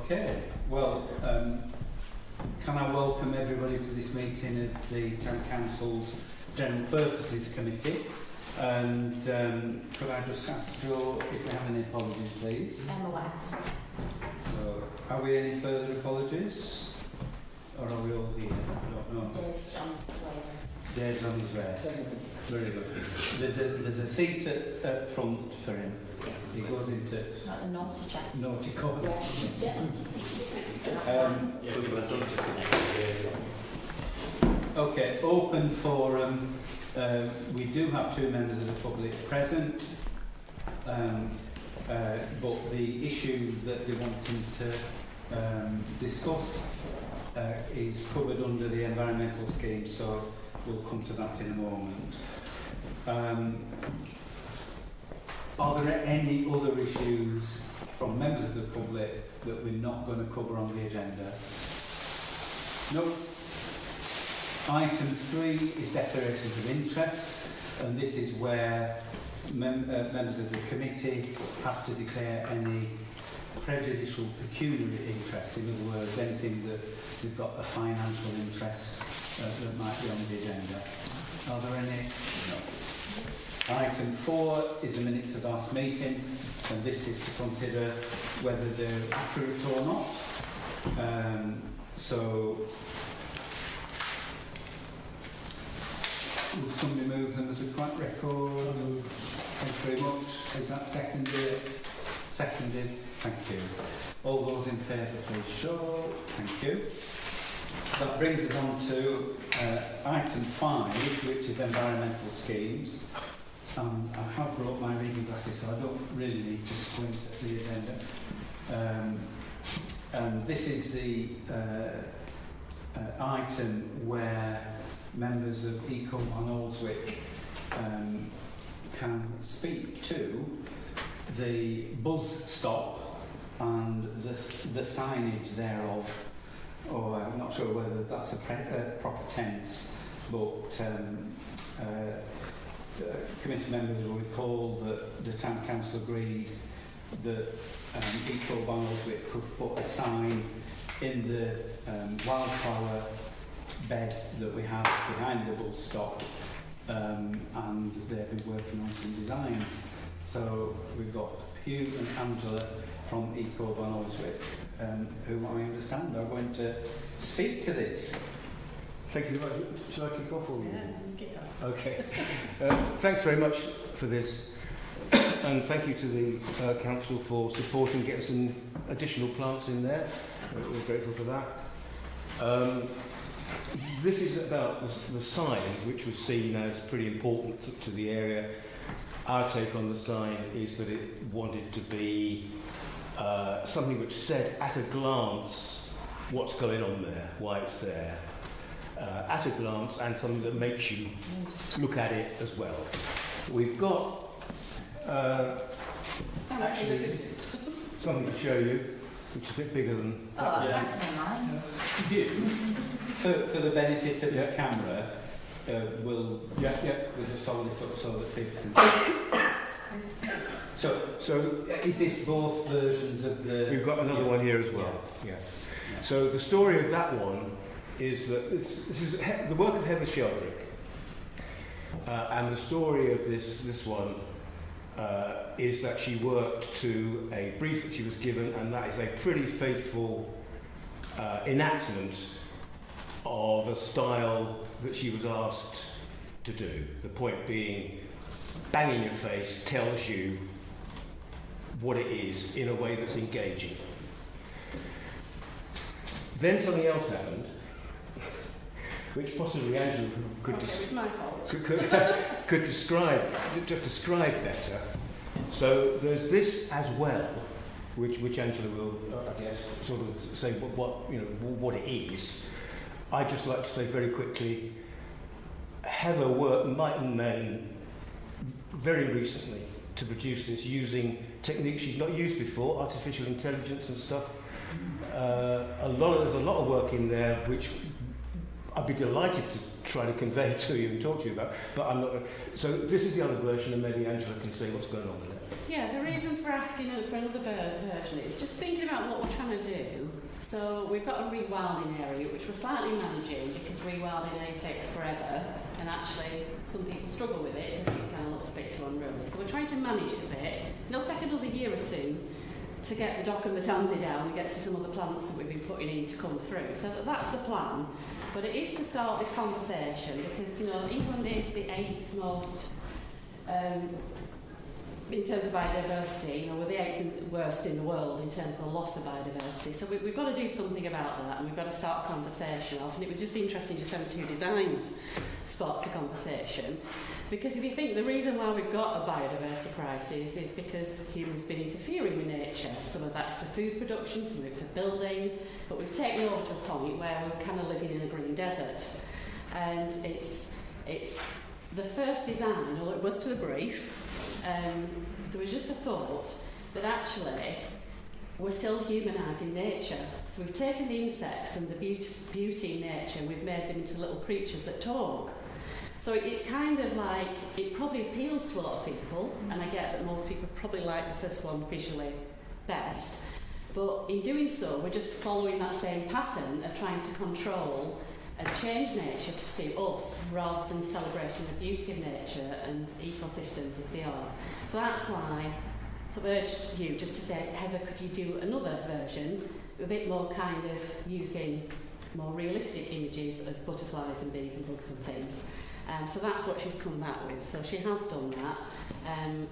Okay, well, can I welcome everybody to this meeting of the Town Council's General Purposes Committee, and could I just ask Joe if we have any apologies, please? Emma West. So, are we any further apologies? Or are we all here? I don't know. Dave's John's way. Dave's on his way. Very good. There's a seat at front for him. He goes into Like the naughty check. naughty corner. Yeah. Okay, open forum. We do have two members of the public present, but the issue that they wanted to discuss is covered under the environmental scheme, so we'll come to that in a moment. Are there any other issues from members of the public that we're not going to cover on the agenda? No. Item 3 is declarations of interest, and this is where members of the committee have to declare any prejudicial pecuniary interest. In other words, anything that we've got a financial interest that might be on the agenda. Are there any? No. Item 4 is the minutes of last meeting, and this is to consider whether they're accurate or not. So, will somebody move them as a correct record? Thank you very much. Is that seconded? Seconded. Thank you. All those in favour, please show. Thank you. That brings us on to item 5, which is environmental schemes. I have brought my reading glasses, so I don't really need to squint at the agenda. And this is the item where members of Eco Barnoldswick can speak to the bus stop and the signage thereof, or I'm not sure whether that's a proper tense, but committee members will recall that the Town Council agreed that Eco Barnoldswick could put a sign in the wildflower bed that we have behind the bus stop, and they've been working on some designs. So we've got Hugh and Angela from Eco Barnoldswick, who I understand are going to speak to this. Thank you very much. Shall I kick off or you? Yeah, kick off. Okay. Thanks very much for this, and thank you to the council for supporting getting some additional plants in there. We're grateful for that. This is about the sign, which was seen as pretty important to the area. Our take on the sign is that it wanted to be something which said at a glance what's going on there, why it's there. At a glance, and something that makes you look at it as well. We've got actually something to show you, which is a bit bigger than. Oh, that's mine. For the benefit of the camera, we'll just hold it up so that people can see. So is this both versions of the? We've got another one here as well. Yeah. So the story of that one is that this is the work of Heather Sheldrick, and the story of this one is that she worked to a brief that she was given, and that is a pretty faithful enactment of a style that she was asked to do. The point being, bang in your face tells you what it is in a way that's engaging. Then something else happened, which possibly Angela could describe better. So there's this as well, which Angela will, I guess, sort of say what it is. I'd just like to say very quickly, Heather worked might and main very recently to produce this using techniques she'd not used before, artificial intelligence and stuff. There's a lot of work in there which I'd be delighted try to convey to you and talk to you about. But I'm not. So this is the other version, and maybe Angela can say what's going on with it. Yeah, the reason for asking for another version is just thinking about what we're trying to do. So we've got a rewilding area, which we're slightly managing because rewilding takes forever, and actually some people struggle with it because it kind of looks a bit too unruly. So we're trying to manage it a bit. It'll take another year or two to get the dock and the tansy down and get to some of the plants that we've been putting in to come through. So that's the plan. But it is to start this conversation because, you know, England is the 8th most, in terms of biodiversity, you know, we're the 8th worst in the world in terms of the loss of biodiversity. So we've got to do something about that, and we've got to start a conversation off. And it was just interesting just having 2 designs sparks the conversation. Because if you think the reason why we've got a biodiversity crisis is because humans have been interfering with nature. Some of that's for food production, some of it for building, but we've taken it over to a point where we're kind of living in a green desert. And it's the first design, or it was to the brief, there was just a thought that actually we're still humanising nature. So we've taken the insects and the beauty in nature and we've made them into little creatures that talk. So it's kind of like, it probably appeals to a lot of people, and I get that most people probably like the first one visually best, but in doing so we're just following that same pattern of trying to control and change nature to suit us rather than celebrating the beauty of nature and ecosystems as they are. So that's why I sort of urged you just to say, Heather, could you do another version, a bit more kind of using more realistic images of butterflies and bees and bugs and things. So that's what she's come back with. So she has done that, and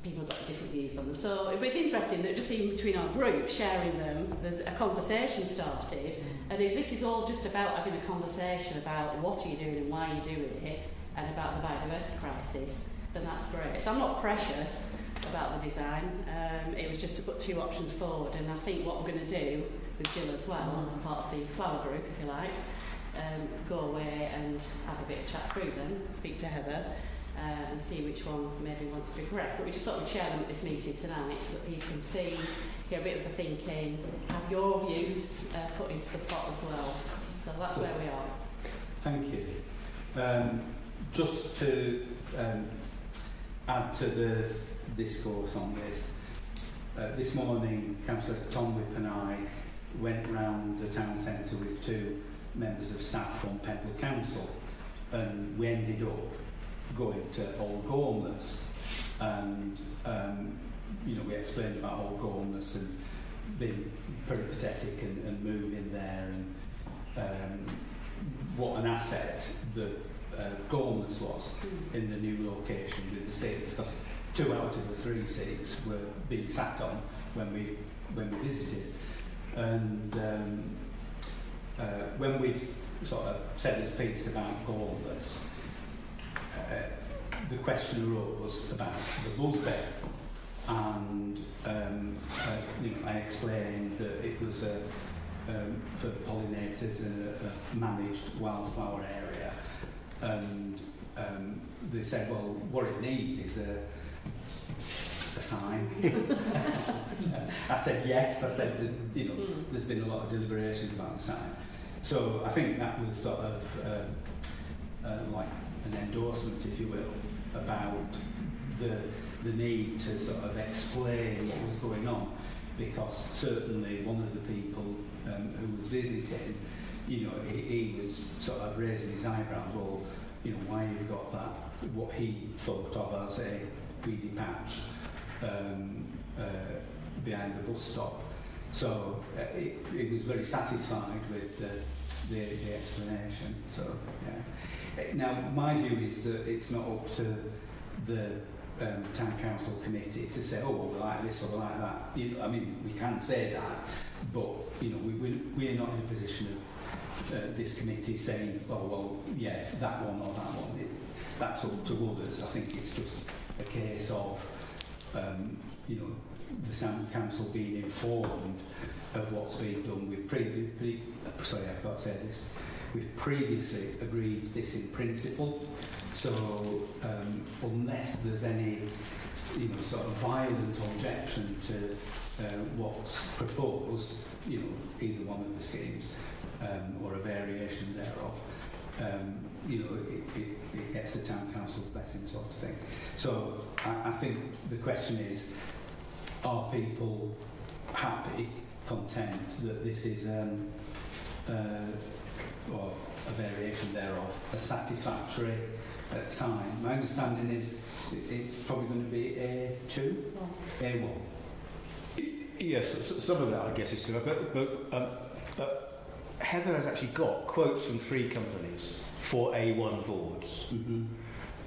people have got different views on them. So it was interesting that just even between our group, sharing them, there's a conversation started. And if this is all just about having a conversation about what are you doing and why you're doing it, and about the biodiversity crisis, then that's great. So I'm not precious about the design. It was just to put 2 options forward, and I think what we're going to do with Jill as well, as part of the flower group, if you like, go away and have a bit of chat through them, speak to Heather, and see which one maybe wants to be progressed. But we just thought we'd share them at this meeting tonight so that you can see, hear a bit of the thinking, have your views put into the pot as well. So that's where we are. Thank you. Just to add to the discourse on this, this morning Councillor Tom Whip and I went round the town centre with 2 members of staff from Pendle Council, and we ended up going to Old Gormless, and you know, we explained about Old Gormless and being peripatetic and moving there, and what an asset that Gormless was in the new location with the seats, because 2 out of the 3 seats were being sat on when we visited, and when we'd sort of said this piece about Gormless, the question arose about the buzzbed, and you know, I explained that it was for pollinators in a managed wildflower area, and they said, well, what it needs is a sign. I said yes. I said that, you know, there's been a lot of deliberations about the sign. So I think that was sort of like an endorsement, if you will, about the need to sort of explain what was going on, because certainly one of the people who was visiting, you know, he was sort of raising his eyebrows, or, you know, why you've got that, what he thought of as a weedy patch behind the bus stop. So it was very satisfied with the explanation. So yeah. Now my view is that it's not up to the town council committee to say, oh, well, we like this or we like that. You know, I mean, we can say that, but you know, we're not in a position of this committee saying, oh, well, yeah, that one or that one. That's up to others. I think it's just a case of you know, the town council being informed of what's being done. We've We've previously agreed this in principle, so unless there's any, you know, sort of violent objection to what's proposed, you know, either one of the schemes, or a variation thereof, you know, it gets the town council's blessing, sort of thing. So I think the question is, are people happy, content that this is, or a variation thereof, a satisfactory sign? My understanding is it's probably going to be A2, A1. Yes, some of that I guess is true, but Heather has actually got quotes from 3 companies for A1 boards.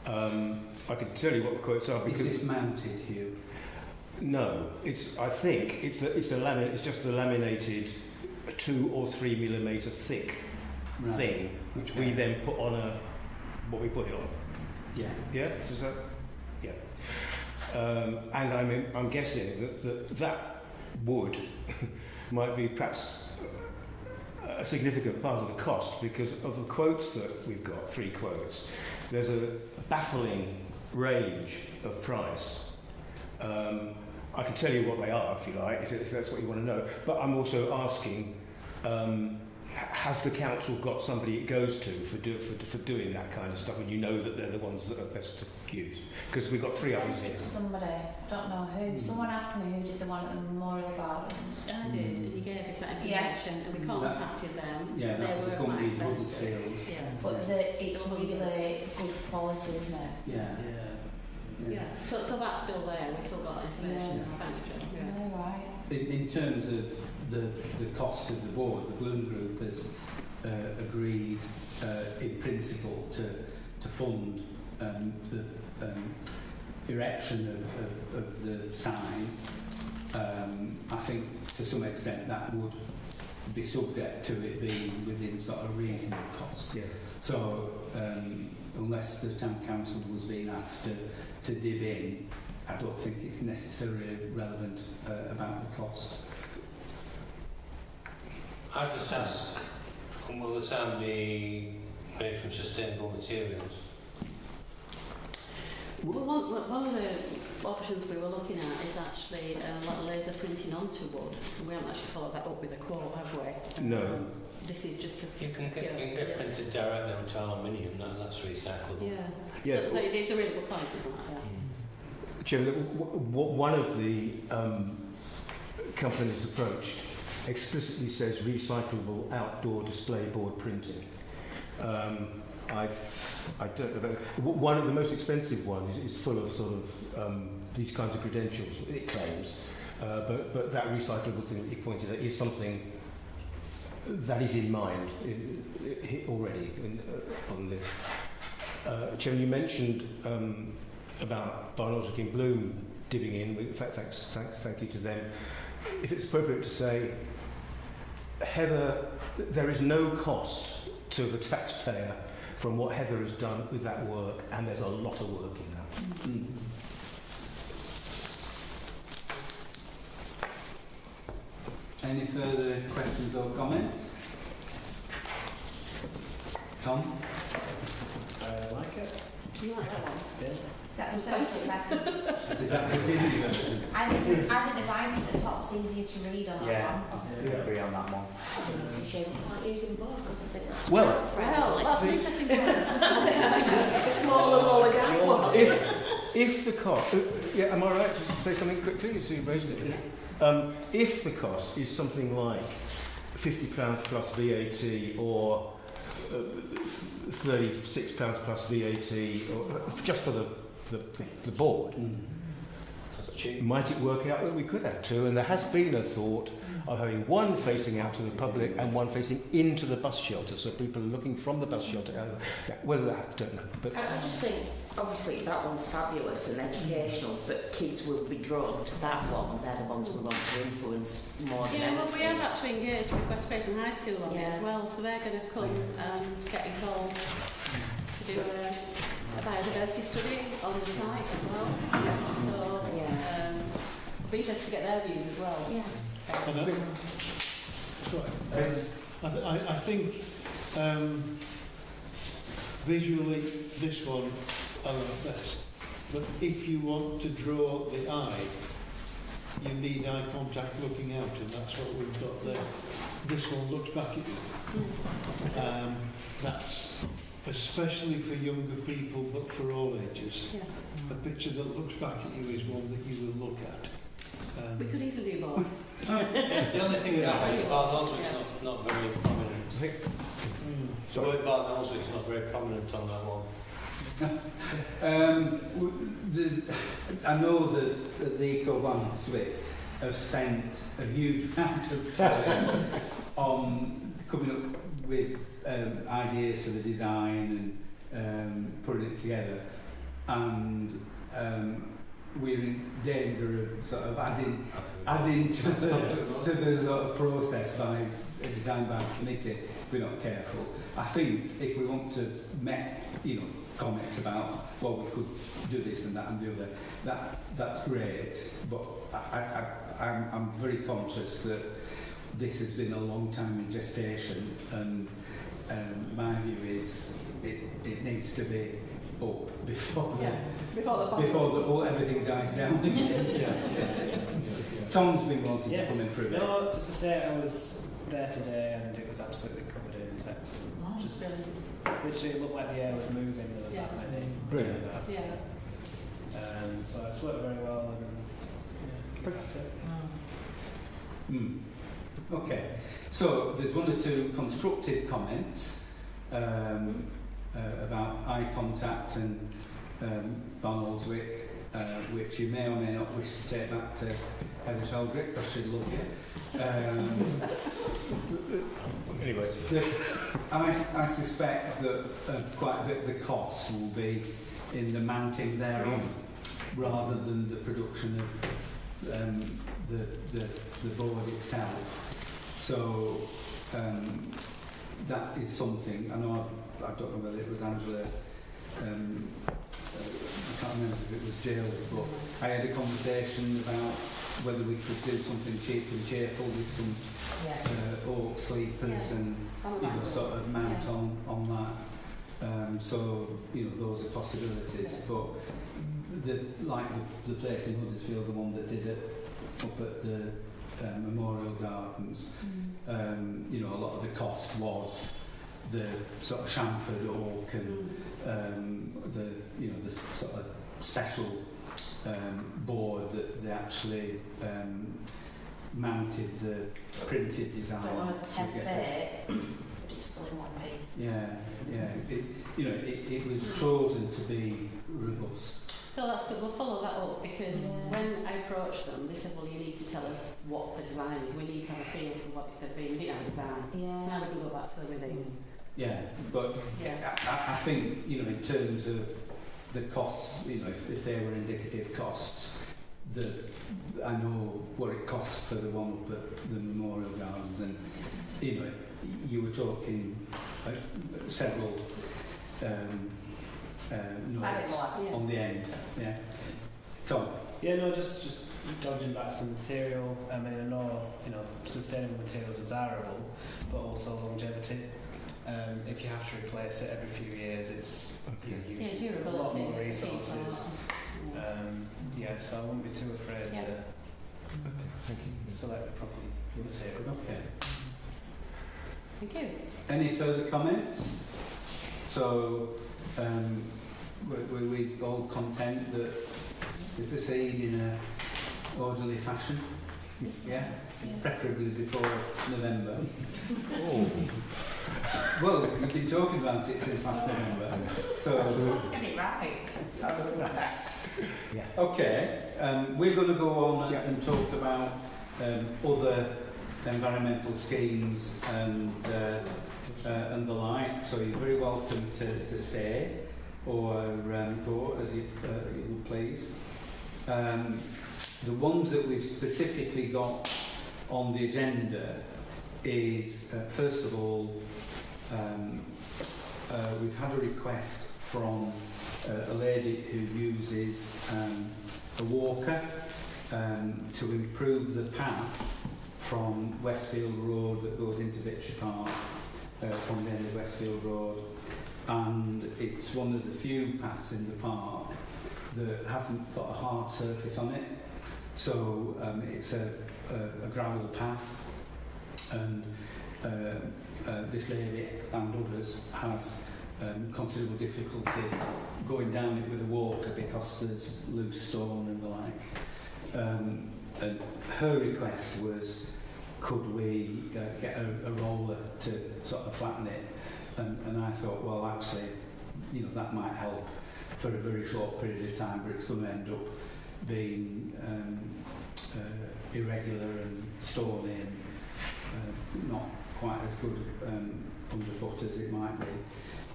I can tell you what the quotes are because is this mounted, Hugh? No, I think it's just the laminated 2 or 3 millimetre thick thing, which we then put on what we put it on. Yeah. Yeah. Is that? Yeah. And I'm guessing that wood might be perhaps a significant part of the cost because of the quotes that we've got, 3 quotes. There's a baffling range of price. I can tell you what they are if you like, if that's what you want to know. But I'm also asking, has the council got somebody it goes to for doing that kind of stuff, and you know that they're the ones that are best to use? Because we've got 3 others here. Somebody, I don't know who. Someone asked me who did the one at the Memorial Gardens. I did, and you gave us that information, and we contacted them. Yeah, that was a company in Huddersfield. Yeah. But it's really good quality, isn't it? Yeah. Yeah. So that's still there. We've still got information. Thanks, John. Yeah. Oh, right. In terms of the cost of the board, the Bloom Group has agreed in principle to fund the erection of the sign. I think to some extent that would be subject to it being within sort of reasonable cost. Yeah. So unless the town council was being asked to dib in, I don't think it's necessarily relevant about the cost. I just ask, will the sign be made from sustainable materials? Well, one of the options we were looking at is actually laser printing onto wood. We haven't actually followed that up with a quote, have we? No. This is just a... You can get printed directly onto aluminium, that's recyclable. Yeah. Yeah. So it's a really good point, isn't it? Yeah. Chairman, one of the companies approached explicitly says recyclable outdoor display board printing. I don't know. One of the most expensive ones is full of sort of these kinds of credentials, it claims. But that recyclable thing that you pointed at is something that is in mind already on this. Chairman, you mentioned about Barnoldswick in Bloom dipping in. Thank you to them. If it's appropriate to say, Heather, there is no cost to the taxpayer from what Heather has done with that work, and there's a lot of work in that. Mm. Any further questions or comments? Tom? I like it. Do you like that one? Yeah. That the first or second. Is that the Disney version? I think the writing at the top's easier to read on that one. I agree on that one. I think it's a shame we can't use them both because I think that's Well, friendly. That's an interesting point. I think a smaller, lower down one. If the cost, am I right to say something quickly? So you raised it. If the cost is something like £50 plus VAT or £36 plus VAT, or just for the board, That's cheap. might it work out that we could have 2? And there has been a thought of having one facing out to the public and one facing into the bus shelter, so people are looking from the bus shelter out. Whether that, I don't know. But I just think, obviously, that one's fabulous and educational, but kids will be drawn to that one, and they're the ones we want to influence more than Yeah, well, we anything. have actually engaged with West Craven High School on it Yeah. as well, so they're going to come and get involved to do a biodiversity study on the site as well. So, be interested to get their views as well. Yeah. And I think visually this one I love best. But if you want to draw the eye, you need eye contact looking out, and that's what we've got there. This one looks back at you. That's especially for younger people, but for all ages. Yeah. A picture that looks back at you is one that you will look at. We could easily do both. The only thing with that is Barnoldswick's not very prominent. The word Barnoldswick's not very prominent on that one. I know that the Barnoldswick have spent a huge amount of time on coming up with ideas for the design and putting it together, and we're in danger of sort of adding to the sort of process by designed by the committee if we're not careful. I think if we want to make comments about, well, we could do this and that and the other, that's great, but I'm very conscious that this has been a long time in gestation, and my view is it needs to be up before everything dies down again. Tom's been wanting to come in for a bit. No, just to say I was there today and it was absolutely covered in insects. Just literally it looked like the air was moving, there was that many. Brilliant. Yeah. So it's worked very well, and that's it. Okay, so there's one or two constructive comments about eye contact and Barnoldswick, which you may or may not wish to take back to Heather Sheldrick, because she'd love you. Anyway. I suspect that quite a bit of the cost will be in the mounting thereof, rather than the production of the board itself. So that is something. I know I don't know whether it was Angela. I can't remember if it was Jill, but I had a conversation about whether we could do something cheap and cheerful with some oak sleepers and sort of mount on that. So those are possibilities. But the place in Huddersfield, the one that did it up at the Memorial Gardens, a lot of the cost was the sort of chamfered oak and the sort of special board that they actually mounted the printed design. Don't want to tempt it, but it's still in one piece. It was chosen to be robust. Phil, that's good. We'll follow that up, because when I approached them, they said, well, you need to tell us what the design is. We need to have a feel for what it said being. We didn't have a design. So now we can go back to them with these. Yeah, but I think, in terms of the costs, if they were indicative costs, I know what it cost for the one up at the Memorial Gardens, and, you were talking several notes on the end. Yeah. Tom? Yeah, no, just dodging back some material. I mean, I know, sustainable materials are desirable, but also longevity. If you have to replace it every few years, it's using a lot more resources. So I wouldn't be too afraid to select the proper material. Okay. Thank you. Any further comments? So, were we all content that we proceed in a orderly fashion? Yeah? Preferably before November. Well, we've been talking about it since last November. So Let's get it right. Okay, we're going to go on and talk about other environmental schemes and the like. So you're very welcome to stay or go as you would please. The ones that we've specifically got on the agenda is first of all, we've had a request from a lady who uses a walker to improve the path from Westfield Road that goes into Victory Park from the end of Westfield Road, and it's one of the few paths in the park that hasn't got a hard surface on it, So it's a gravel path, and this lady and others has considerable difficulty going down it with a walker because there's loose stone and the like. And her request was, could we get a roller to sort of flatten it? And I thought, well, actually, you know, that might help for a very short period of time, but it's going to end up being irregular and stony and not quite as good underfoot as it might be.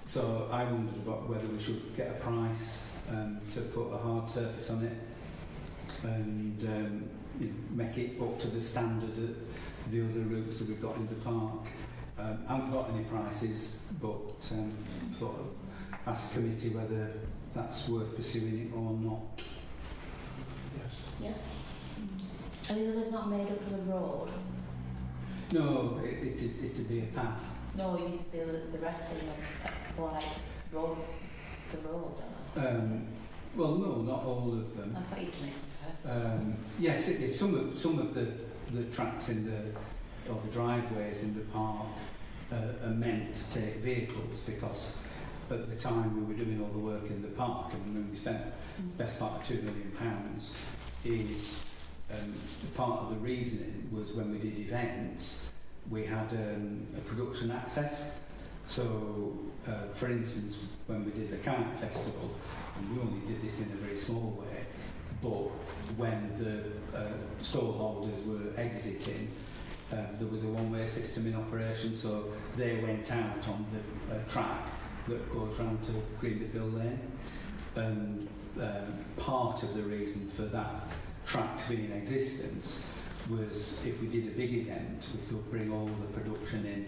So I wondered about whether we should get a price to put a hard surface on it and you know, make it up to the standard of the other routes that we've got in the park. I haven't got any prices, but sort of ask committee whether that's worth pursuing it or not. Yes. Yeah. And the other's not made up as a road? No, it'd be a path. No, it used to be the rest of them, like road, the roads, aren't they? Well, no, not all of them. I thought you'd done it. Yes, it is. Some of the tracks in the or the driveways in the park are meant to take vehicles, because at the time we were doing all the work in the park, and when we spent the best part of £2 million, is part of the reasoning was when we did events we had a production access. So for instance, when we did the Kite Festival, and we only did this in a very small way, but when the stallholders were exiting, there was a one-way system in operation, so they went out on the track that goes round to Greenfield Lane. And part of the reason for that track to be in existence was if we did a big event, we could bring all the production in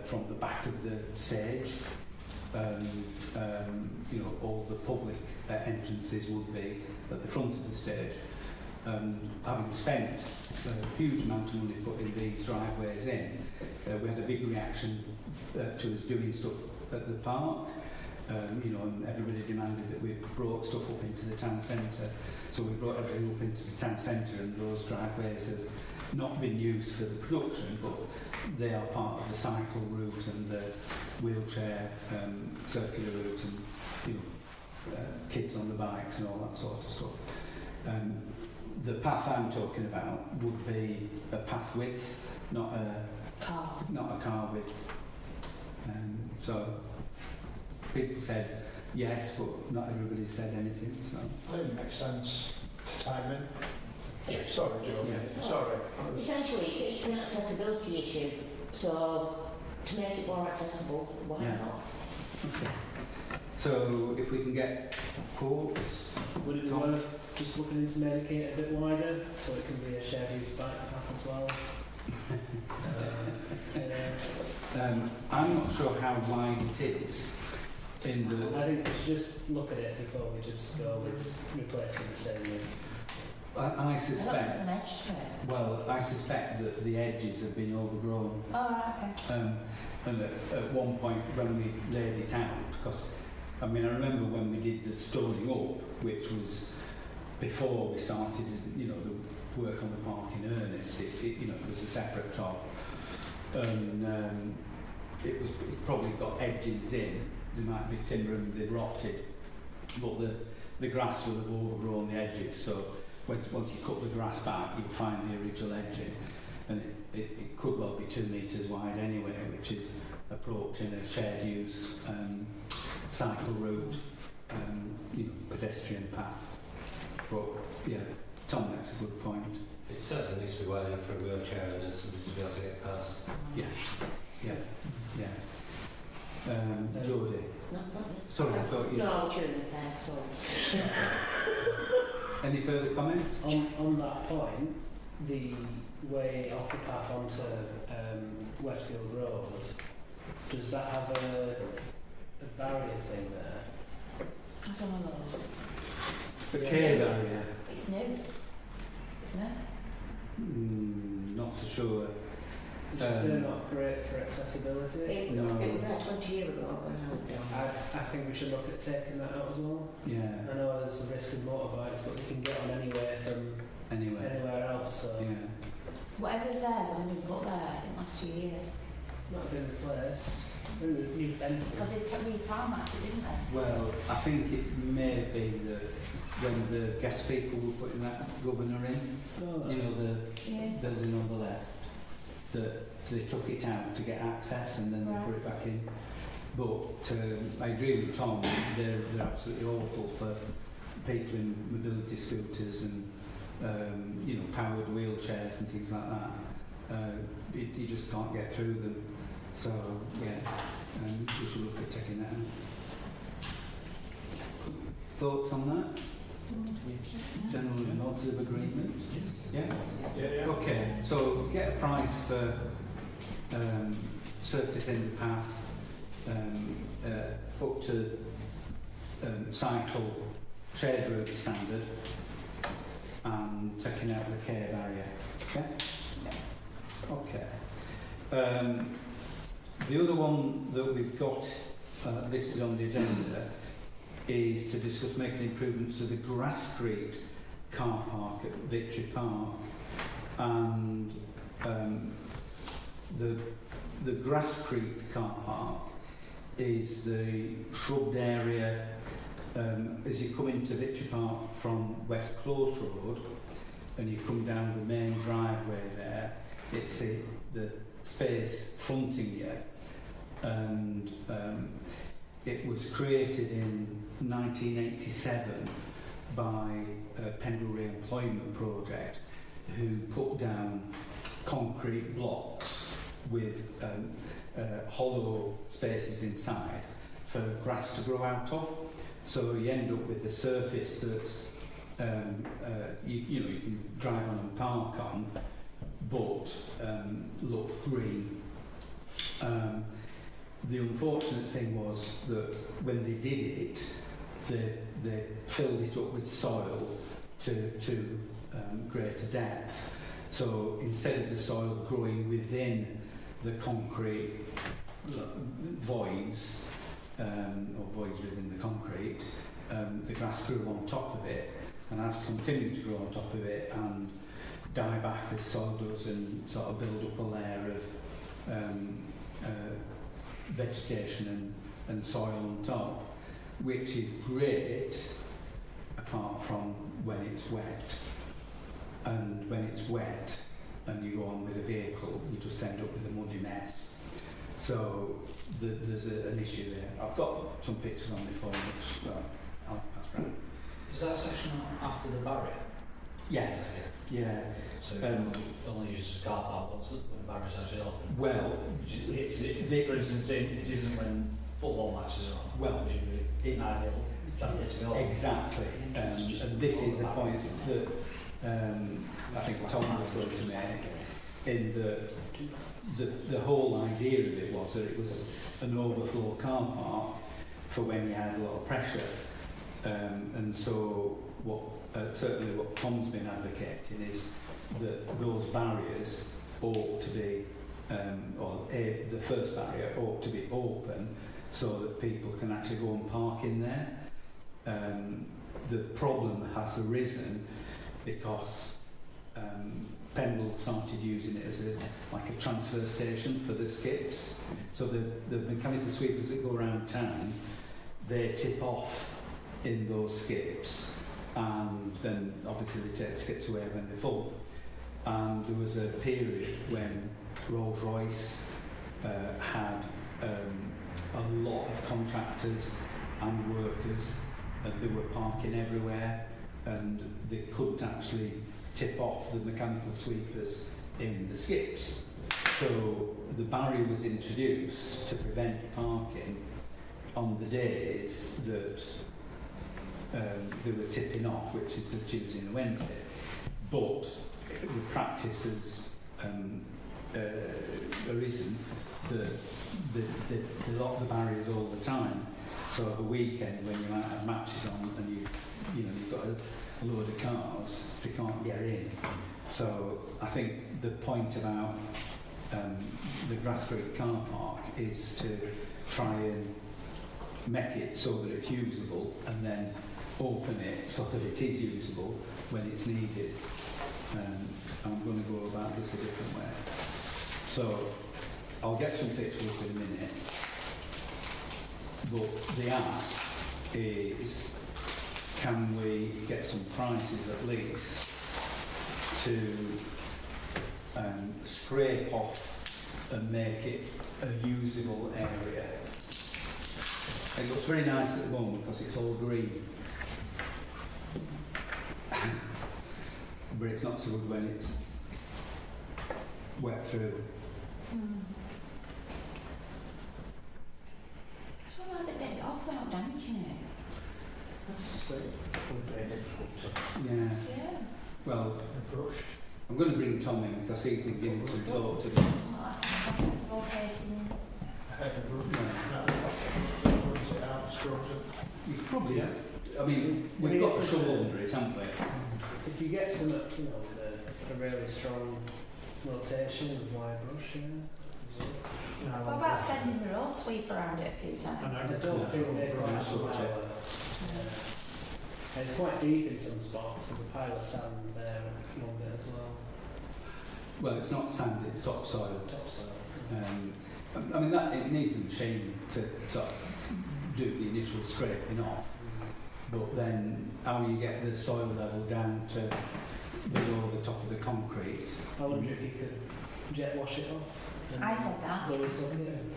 from the back of the stage. You know, all the public entrances would be at the front of the stage. Having spent a huge amount of money putting these driveways in, we had a big reaction to us doing stuff at the park. You know, and everybody demanded that we brought stuff up into the town centre. So we brought everything up into the town centre, and those driveways have not been used for the production, but they are part of the cycle route and the wheelchair circular route, and you know, kids on the bikes and all that sort of stuff. The path I'm talking about would be a path width, not a car width. So people said yes, but not everybody said anything. So I think it makes sense. Timing. Yeah. Sorry, Joe. Yeah. Sorry. Essentially, it's an accessibility issue. So to make it more accessible, why Yeah. not? okay. So if we can get quotes, Would it be Tom? worth just looking into making it a bit wider so it can be a shared use bike path as well? I'm not sure how wide it is. In the, I think we should just look at it before we just go with replacing the same with. I I thought it was suspect. an edge to it. Well, I suspect that the edges have been overgrown. Oh, right, okay. And at one point when we laid it out, because I mean I remember when we did the stoning up, which was before we started, you know, the work on the park in earnest. It you know, it was a separate job, and it probably got edgings in. There might be timber and they'd rotted, but the grass will have overgrown the edges. So once you cut the grass back, you'll find the original edging, and it could well be 2 metres wide anyway, which is approaching a shared use cycle route, you know, pedestrian path. But yeah, Tom makes a good point. It certainly needs to be wide enough for a wheelchair and then somebody to be able to get past. Yeah. Jodie. No, not it. Sorry, I thought you. No, I'm chewing it there, so. Any further comments? On that point, the way off the path onto Westfield Road, does that have a barrier thing there? That's one of those. The care barrier. It's new, isn't it? Not so sure. It's just they're not great for accessibility. It No. was there 20 years ago when I went down. I think we should look at taking that out as well. Yeah. I know there's a risk of motorbikes, but we can get on anywhere from Whatever's there's only been put there in the last few years. Not have been replaced. New fences. Because they re-tarmacked it, didn't they? Well, I think it may be that when the gas people were putting that governor in, you know, the building on the left, that they took it out to get access and then they put it back in. But I agree with Tom, they're absolutely awful for people in mobility scooters and you know, powered wheelchairs and things like that. You just can't get through them. So yeah, we should look at taking that out. Thoughts on that? General nods of agreement? Yeah? Okay, so get a price for surfacing the path up to cycle shared road standard and taking out the K barrier. Okay? Okay. The other one that we've got listed on the agenda is to discuss making improvements to the Grass Street car park at Victory Park, and the Grass Creek car park is the shrubbed area as you come into Victory Park from West Close Road and you come down the main driveway there. It's the space fronting you, and it was created in 1987 by Pendle Re-Employment Project, who put down concrete blocks with hollow spaces inside for grass to grow out of. So you end up with the surface that's you know, you can drive on and park on, but look green. The unfortunate thing was that when they did it, they filled it up with soil to greater depth. So instead of the soil growing within the concrete voids, or voids within the concrete, the grass grew on top of it and has continued to grow on top of it and die back as soil does and sort of build up a layer of vegetation and soil on top, which is great apart from when it's wet. And when it's wet and you go on with a vehicle, you just end up with a muddy mess. So there's an issue there. I've got some pictures on my phone which I'll pass around. Is that section after the barrier? Yes. Yeah. So only used as car park once the barrier's actually open? Well, for instance, it isn't when football matches are on. Well, which would be ideal. Exactly. And this is the point that I think Tom was going to make, in the whole idea of it was that it was an overflow car park for when you had a lot of pressure. And so certainly what Tom's been advocating is that those barriers ought to be, the first barrier ought to be open so that people can actually go and park in there. The problem has arisen because Pendle started using it as a transfer station for the skips. So the mechanical sweepers that go around town, they tip off in those skips, and then obviously they take the skips away when they're full. And there was a period when Rolls-Royce had a lot of contractors and workers, and they were parking everywhere, and they couldn't actually tip off the mechanical sweepers in the skips. So the barrier was introduced to prevent parking on the days that they were tipping off, which is the Tuesday and the Wednesday. But the practice has arisen that they lock the barriers all the time. So at the weekend, when you might have matches on and you've got a load of cars, they can't get in. So I think the point about the Grass Creek car park is to try and make it so that it's usable and then open it so that it is usable when it's needed. I'm going to go about this a different way. So I'll get some pictures in a minute, but the ask is, can we get some prices at least to scrape off and make it a usable area? It looks very nice at the moment because it's all green. But it's not so good when it's wet through. So why they get it off without damaging it? That's very difficult to Yeah. Yeah. Well, approach. I'm going to bring Tom in because he's been giving some thought to this. Rotating. You could probably, I mean, we've got the shovel under it, haven't we? If you get some, with a really strong rotation of wire brush, What about sending the road sweep around it a few times? I don't think they're quite so well. It's quite deep in some spots. There's a pile of sand there and one bit as well. Well, it's not sand, it's topsoil. Topsoil. I mean, that it needs a machine to sort of do the initial scraping off, but then how you get the soil level down to below the top of the concrete. I wonder if you could jet wash it off. and I said that. Lower something.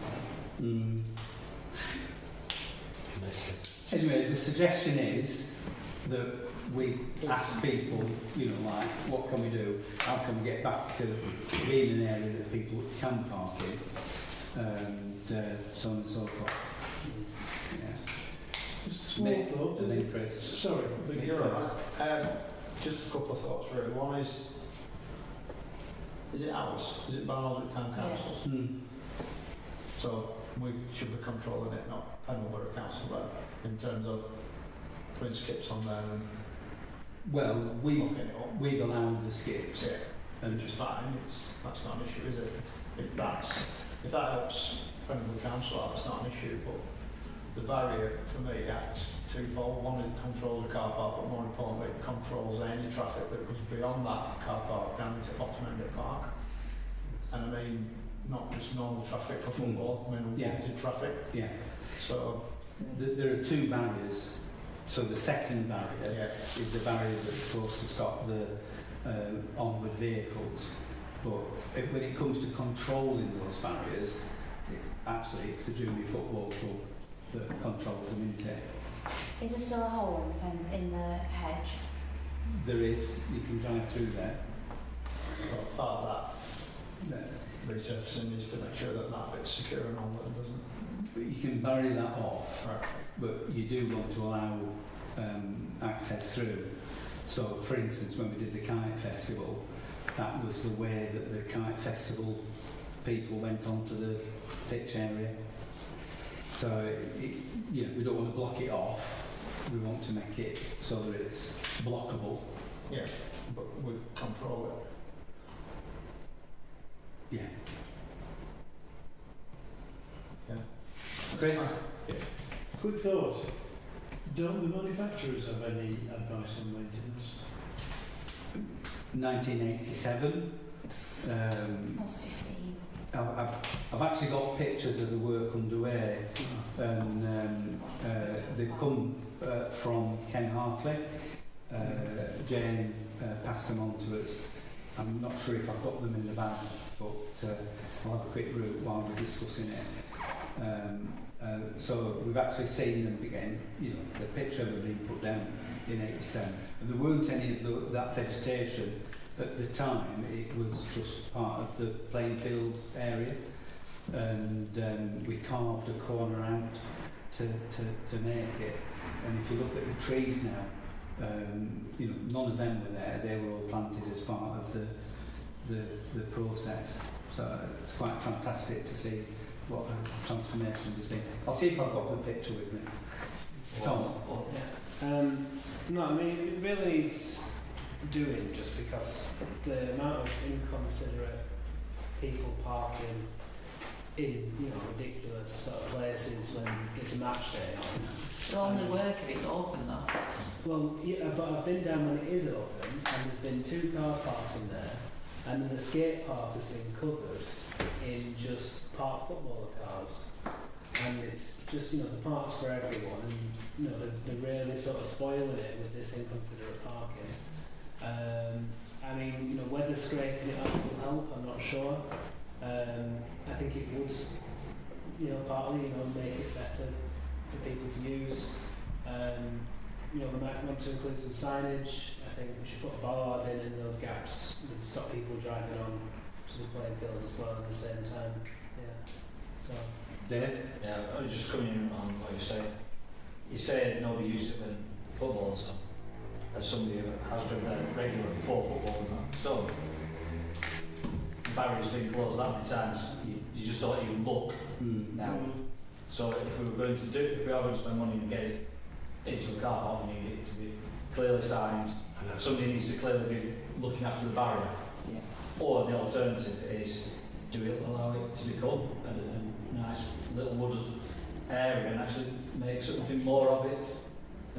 Anyway, the suggestion is that we ask people, like, what can we do? How can we get back to being an area that people can park in? And so on and so forth. Yeah. Just a small thought. And then Chris. Sorry, Nick You're first. right. Just a couple of thoughts really. One is it ours? Is it Barnoldswick Town Council's? So we should be controlling it, not Pendlebury Council there, in terms of putting skips on there and Well, looking it up. we've allowed the skips. Yeah, And which is fine. That's not an issue, is it? If that helps Pendlebury Council, that's not an issue. But the barrier for me acts twofold. One, it controls the car park, but more importantly, it controls any traffic that goes beyond that car park down to bottom end of the park. And I mean, not just normal traffic for football, I mean, Yeah. wanted traffic. yeah, So, there are two barriers. So the second barrier yeah, is the barrier that's supposed to stop the onward vehicles. But when it comes to controlling those barriers, it's the junior football club that controls them, isn't it? Is there still a hole in the fence, in the hedge? There is, you can drive through there. but part of Yeah. that resurfacing is to make sure that that bit's secure and all that, doesn't But you can barrier that off, it? Right. but you do want to allow access through. So, for instance, when we did the kite festival, that was the way that the kite festival people went onto the pitch area. So, we don't want to block it off. We want to make it so that it's blockable. Yeah, but we control Yeah. Yeah. Chris? Quick thought. Don't the manufacturers have any advice on maintenance? 1987. I was 15. I've actually got pictures of the work underway, and they've come from Ken Hartley. Jane passed them on to us. I'm not sure if I've got them in the bag, but I'll have a quick route while we're discussing it. So we've actually seen them again. The picture had been put down in 87, and there weren't any of that vegetation at the time. It was just part of the playing field area, and we carved a corner out to make it. And if you look at the trees now, none of them were there. They were all planted as part of the process. So it's quite fantastic to see what a transformation has been. I'll see if I've got the picture with me. Tom? No, I mean, it really needs doing, just because the amount of inconsiderate people parking in, you know, ridiculous sort of places when it's a match day. It'll only work if it's open though. Well, yeah, but I've been down when it is open, and there's been 2 car parks in there, and then the skate park has been covered in just park footballer cars. And it's just, you know, the park's for everyone, and, you know, they're really sort of spoiling it with this inconsiderate parking. I mean, you know, whether scraping it up will help, I'm not sure. I think it would, you know, partly, you know, make it better for people to use. You know, we might want to include some signage. I think we should put a bollard in those gaps and stop people driving on to the playing fields as well at the same time. Yeah. So. Dave? Yeah, I was just coming in on what you say. You say nobody uses it when football's on. As somebody who has driven there regularly before football and that. So, the barrier's been closed that many times, you just don't even look now. So if we are going to spend money and get it into a car park, we need it to be clearly signed. Somebody needs to clearly be looking after the barrier. Yeah. Or the alternative is, do we allow it to become a nice little wooded area and actually make something more of it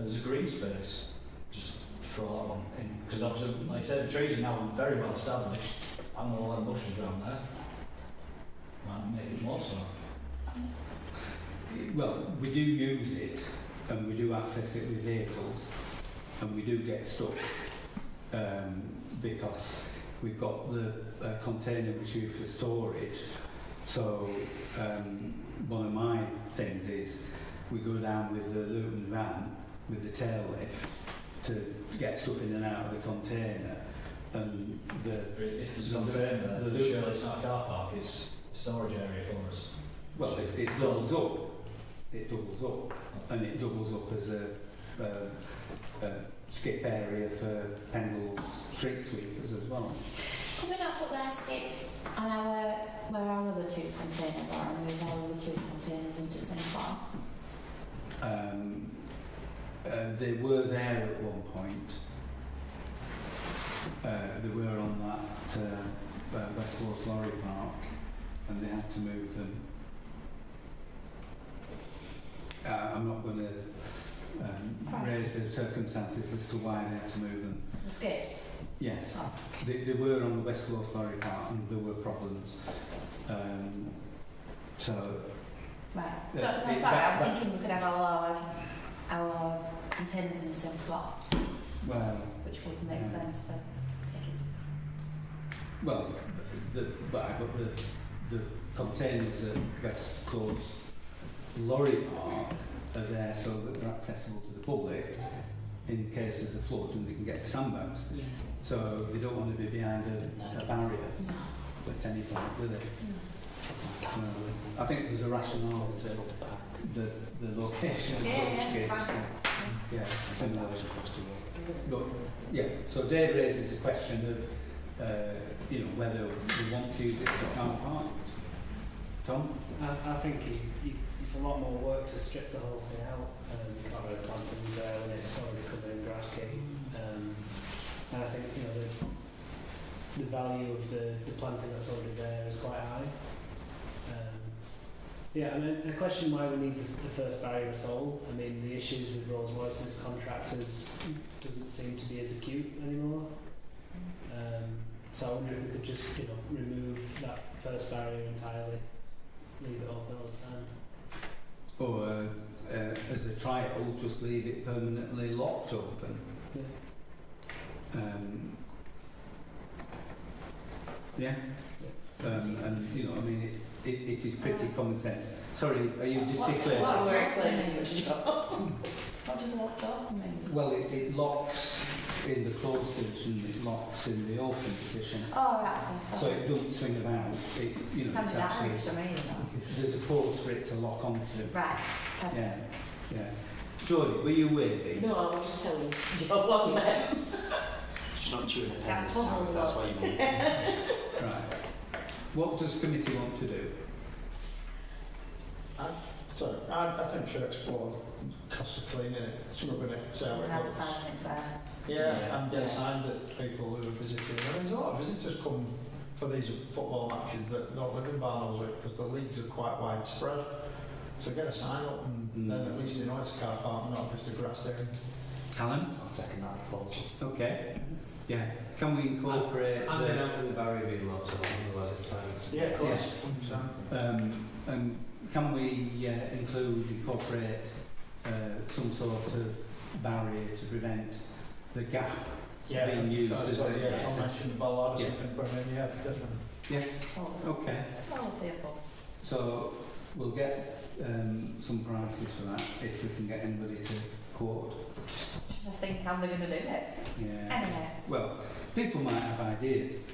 as a green space? Just throw that one in. Because obviously, like I said, the trees are now very well established. I'm going to let bushes around there. Might make it more so. Well, we do use it, and we do access it with vehicles, and we do get stuck because we've got the container which we use for storage. So one of my things is we go down with the Luton van with the tail lift to get stuff in and out of the container. And if there's a container, surely it's not a car park, it's a storage area for us. Well, it doubles up. It doubles up, and it doubles up as a skip area for Pendle's street sweepers as well. Could we not put their skip on where our other 2 containers are, and move our other 2 containers into the same spot? They were there at one point. They were on that Westworth Lorry Park, and they had to move them. I'm not going to raise the circumstances as to why they had to move them. The skips? Yes. Oh. They were on the Westworth Lorry Park, and there were problems. Right. So, no, sorry, I'm thinking we could have our containers in the same spot. Well, which would make sense for tickets. Well, the containers at West Close Lorry Park are there so that they're accessible to the public in case there's a flood and they can get the sandbags. Yeah. So they don't want to be behind a barrier at any point, do they? I think there's a rationale to the location of the roadscapes. Yeah, similar across the road. Look, yeah, so Dave raises a question of whether we want to use it as a car park. Tom? I think it's a lot more work to strip the whole thing out and can't really plant things there when it's already covered in grass skate. And I think the value of the planting that's already there is quite high. I mean, I question why we need the first barrier at all. I mean, the issues with Rolls-Royce and its contractors doesn't seem to be as acute anymore. So I wonder if we could just, remove that first barrier entirely, leave it open all the time. Or as a trial, just leave it permanently locked open. Yeah. It is pretty common sense. Sorry, are you just declaring? What does locked open mean? Well, it locks in the closed position, it locks in the open position. Oh, right, okay, So it doesn't swing about. It's actually, there's a pause for it to lock onto. Right. Yeah. Jodie, were you waving? No, I was just telling Joe what you meant. She's not chewing her pen this time, that's why you mean. Right. What does committee want to do? I think we should explore cost of cleaning it, scrubbing it, see how it looks. Advertising it, so. Yeah, and get signed at people who are visiting. I mean, there's a lot of visitors come for these football matches that don't live in Barnoldswick, because the leagues are quite widespread. So get a sign up, and then at least you know it's a car park, not just a grass area. Alan? I'll second that proposal. Okay. Yeah. Can we incorporate And then out with the barrier being locked on, otherwise it's fine. Yeah, of course. 100%. And can we incorporate some sort of barrier to prevent the gap being used as so, a... yeah, Tom mentioned the ball or Yeah. something, but maybe, yeah, definitely. Yeah, Oh, okay. all of the above. So we'll get some prices for that if we can get anybody to quote. I think how they're going to do it. Yeah. Anyway, Well, people might have ideas.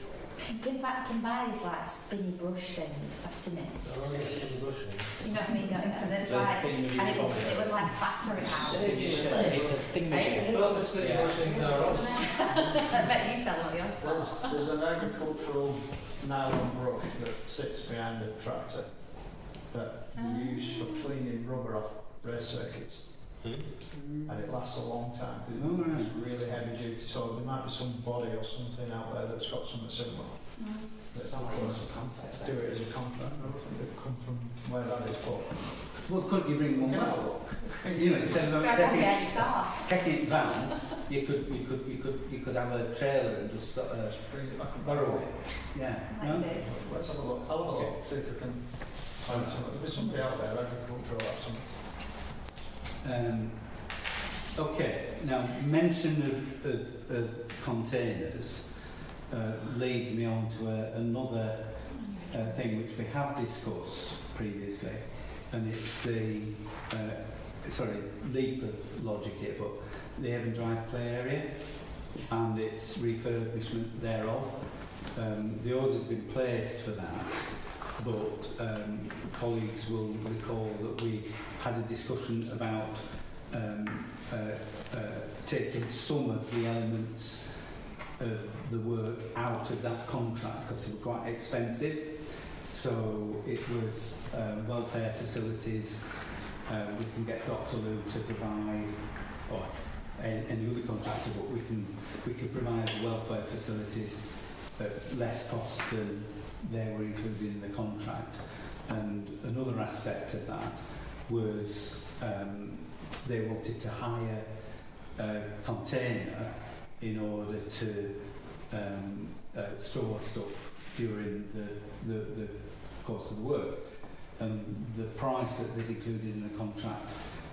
in fact, can buy this like spinny brush thing. I've seen it. Oh, yes, in the bushing. You know what I mean? Don't you? And it's The like, thingamajig and it bobby. would like batter it out. It's a thingamajig. Well, the split Yeah. bushings are on. I bet you sell all yours. There's an agricultural nylon brush that sits behind a tractor that you use for cleaning rubber off race circuits. And it lasts a long time because Oh, right. it's really heavy duty. So there might be some body or something out there that's got something similar. That's Sounds like some context. do it as a contract. I don't think they've come from where that is, but Well, couldn't you bring one we can back? have a look. You know, instead of Drive one behind your car. taking it van, you could have a trailer and just sort of Bring it back and borrow it. Yeah. Like No? this. Let's have a look. I'll have a look, see if we can find something. There's somebody out there, agricultural or something. Okay, now mention of containers leads me on to another thing which we have discussed previously, and it's the leap of logic here, but the Avon Drive play area and its refurbishment thereof. The order's been placed for that, but colleagues will recall that we had a discussion about taking some of the elements of the work out of that contract because they were quite expensive. So it was welfare facilities. We can get Dr. Lou to provide, or any other contractor, but we could provide the welfare facilities at less cost than they were included in the contract. And another aspect of that was they wanted to hire a container in order to store stuff during the course of the work. And the price that they'd included in the contract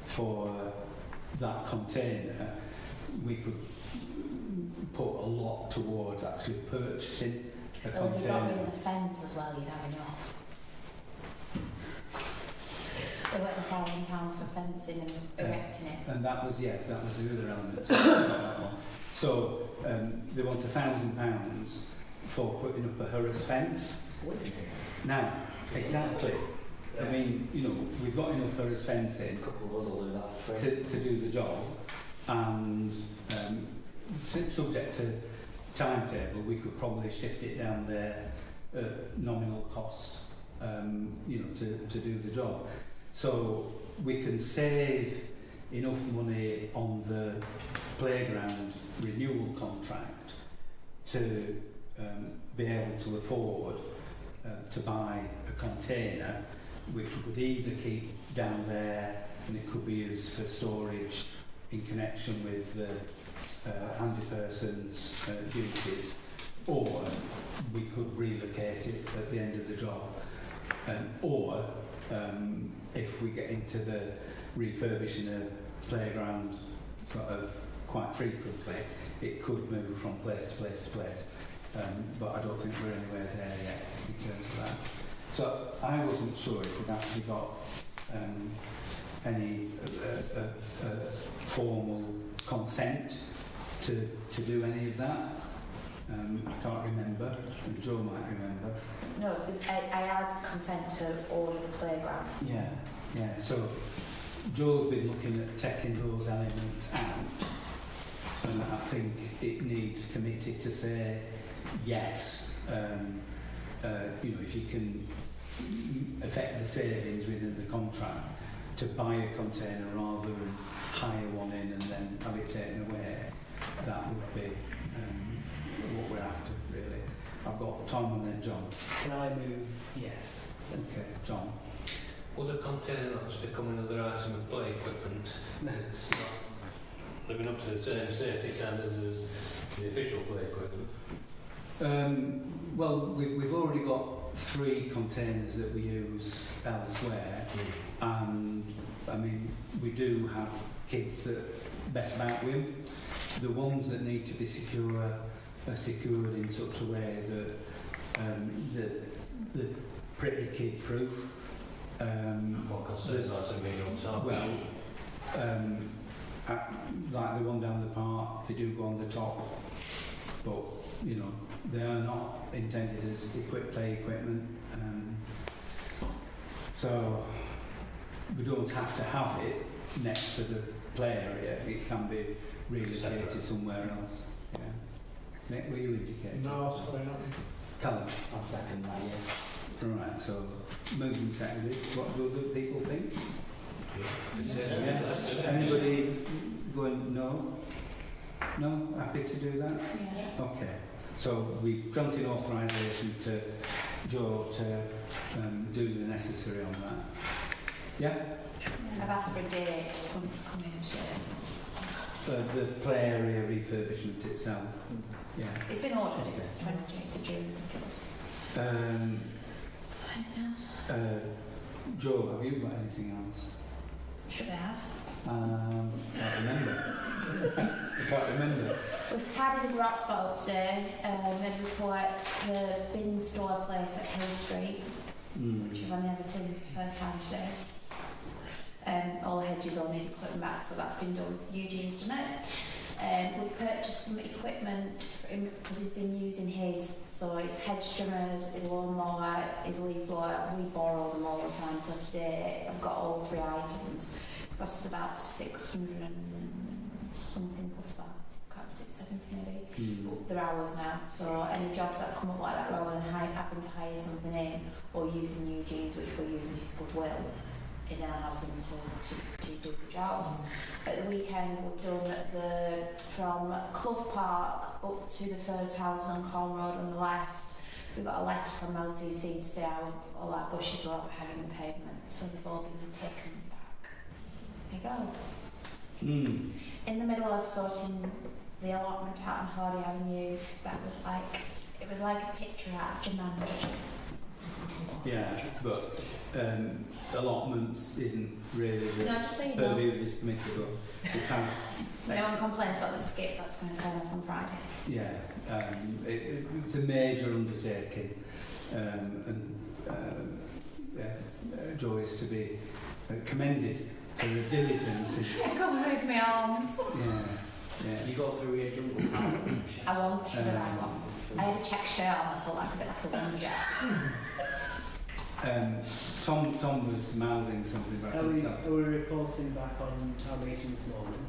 for that container, we could put a lot towards actually purchasing a Well, if you got rid container. of the fence as well, you'd have enough. They went £1,000 for fencing and erecting it. And that was the other element. So, that one. So they want £1,000 for putting up a Harris fence. Now, exactly. I mean, you know, we've got enough Harris fencing A couple of us will do that for free. to do the job, and subject to timetable, we could probably shift it down there at nominal cost, you know, to do the job. So we can save enough money on the playground renewal contract to be able to afford to buy a container which we could either keep down there, and it could be used for storage in connection with the handy person's duties, or we could relocate it at the end of the job, or if we get into the refurbishing a playground sort of quite frequently, it could move from place to place to place. But I don't think we're anywhere there yet in terms of that. So I wasn't sure if we'd actually got any formal consent to do any of that. I can't remember, and Joe might remember. No, I had consent to all of the playground. Yeah, yeah. So Joe's been looking at taking those elements out, and I think it needs committee to say yes. You know, if you can affect the savings within the contract to buy a container rather than hire one in and then have it taken away, that would be what we're after, really. I've got what, Tom and then John? Can I move yes? Okay, John. Would a container not just become another item of play equipment? It's not living up to the same safety standards as the official play equipment. Well, we've already got 3 containers that we use elsewhere, and I mean, we do have kids that mess about with them. The ones that need to be secure are secured in such a way that the pretty kid proof. What concerns are to me on top? Well, like the one down the park, they do go on the top, but you know, they are not intended as play equipment. So we don't have to have it next to the play area. It can be relocated somewhere else. Yeah. Nick, were you indicating? No, sorry, not. Callum. I'll second that, yes. Right. So moving seconded. What do other people think? Yeah. Anybody going no? No? Happy to do that? Yeah. Okay. So we granted authorisation to Joe to do the necessary on that. Yeah? I've asked for a date when it's coming to. The play area refurbishment itself. Yeah. It's been ordered, it was 28th of June, I think it was. Anything else? Joe, have you got anything else? Should I have? Can't remember. I can't remember. We've tidied the rock spot today, and report the bin store place at Hill Street, which I've only ever seen for the first time today. All the hedges all need putting back, so that's been done. Eugene's done it. We've purchased some equipment for him because he's been using his, so his hedge trimmers, his lawnmower, his leaf blower. We borrow them all the time, so today I've got all 3 items. It's cost us about 600 and something plus about 670 maybe. But they're ours now, so any jobs that come up like that rather than having to hire something in or using Eugene's, which we're using his goodwill, it then allows them to do the jobs. At the weekend we've done from Clough Park up to the first houses on Colne Road on the left. We got a letter from LTC to say how all our bushes were overhanging the pavement, so they've all been taken back. There you go. In the middle of sorting the allotment out on Hardy Avenue, it was like a picture out of Jumanji. Yeah, but allotments isn't really the No, just so you know. purview of this committee, but it has. No one complains about the skip that's going to turn up on Friday. Yeah, it's a major undertaking, and Joe is to be commended for the diligence. I can't move my arms. Yeah. You go through your jungle. I won't, should have had one. I had a check shirt on, so like a bit like a ranger. Tom was mouthing something about Are we reporting back on our meeting this morning?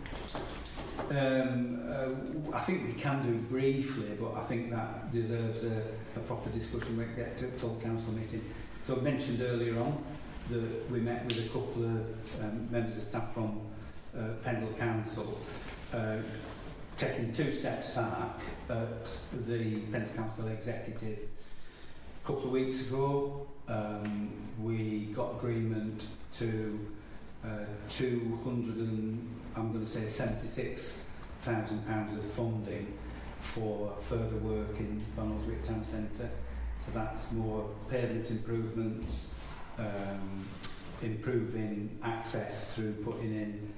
I think we can do briefly, but I think that deserves a proper discussion when we get to full council meeting. So I mentioned earlier on that we met with a couple of members of staff from Pendle Council, taking 2 steps back at the Pendle Council Executive. A couple of weeks ago, we got agreement to 200 and I'm going to say £76,000 of funding for further work in Barnoldswick Town Centre. So that's more pavement improvements, improving access through putting in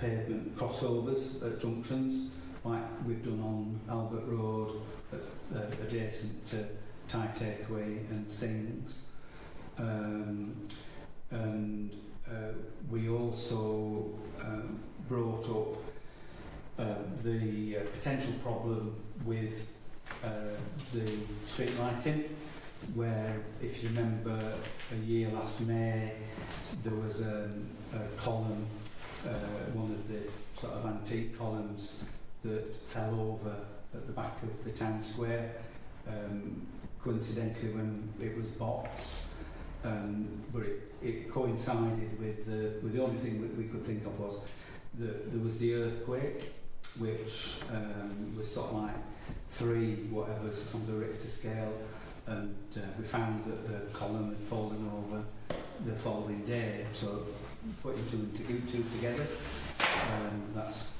pavement crossovers at junctions, like we've done on Albert Road, adjacent to Thai Takeaway and Sings. And we also brought up the potential problem with the street lighting, where, if you remember, a year last May, there was a column, one of the sort of antique columns that fell over at the back of the town square, coincidentally when it was boxed, but it coincided with the only thing that we could think of was there was the earthquake, which was sort of like 3, whatever's on the Richter scale, and we found that the column had fallen over the following day. So putting 2 and 2 together, that's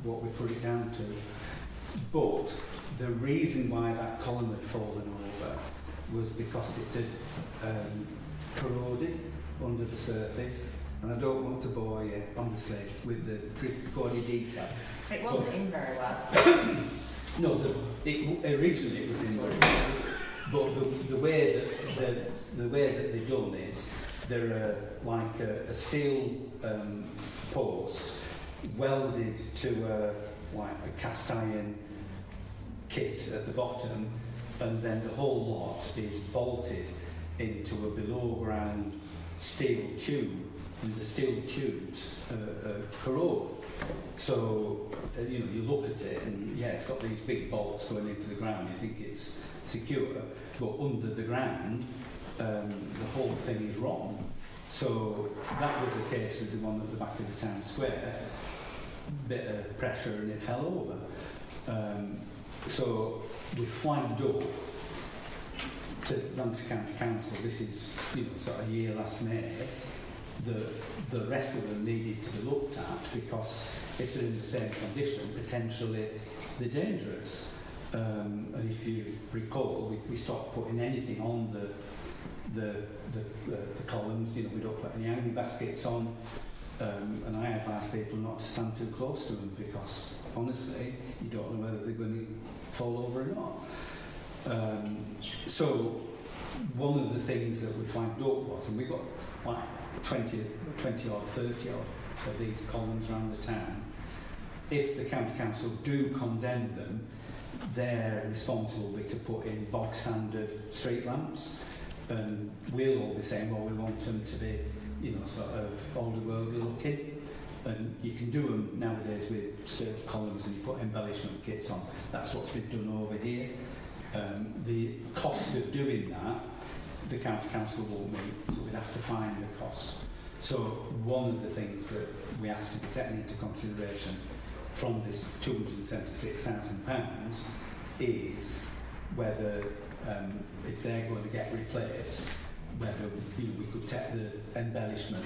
what we put it down to. But the reason why that column had fallen over was because it had corroded under the surface. And I don't want to bore you, honestly, with the gaudy detail. It wasn't in very well. No, originally it was in very well. But the way that they're done is they're like a steel post welded to like a cast iron kit at the bottom, and then the whole lot is bolted into a below ground steel tube, and the steel tubes corrode. So you know, you look at it and yeah, it's got these big bolts going into the ground, you think it's secure, but under the ground the whole thing is rotten. So that was the case with the one at the back of the town square. Bit of pressure and it fell over. So we flagged up to Lancashire County Council, this is, you know, sort of year last May, the rest of them needed to be looked at, because if they're in the same condition, potentially they're dangerous. And if you recall, we stopped putting anything on the columns. You know, we don't put any hanging baskets on, and I advise people not to stand too close to them, because honestly, you don't know whether they're going to fall over or not. So one of the things that we flagged up was, and we got like 20 or 30 of these columns around the town, if the county council do condemn them, they're responsible to put in bog standard street lamps, and we'll all be saying, well, we want them to be, you know, sort of older worldly looking, and you can do them nowadays with steel columns and you put embellishment kits on. That's what's been done over here. The cost of doing that, the county council won't meet, so we'd have to find the cost. So one of the things that we asked to be taken into consideration from this £276,000 is whether, if they're going to get replaced, whether we could take the embellishment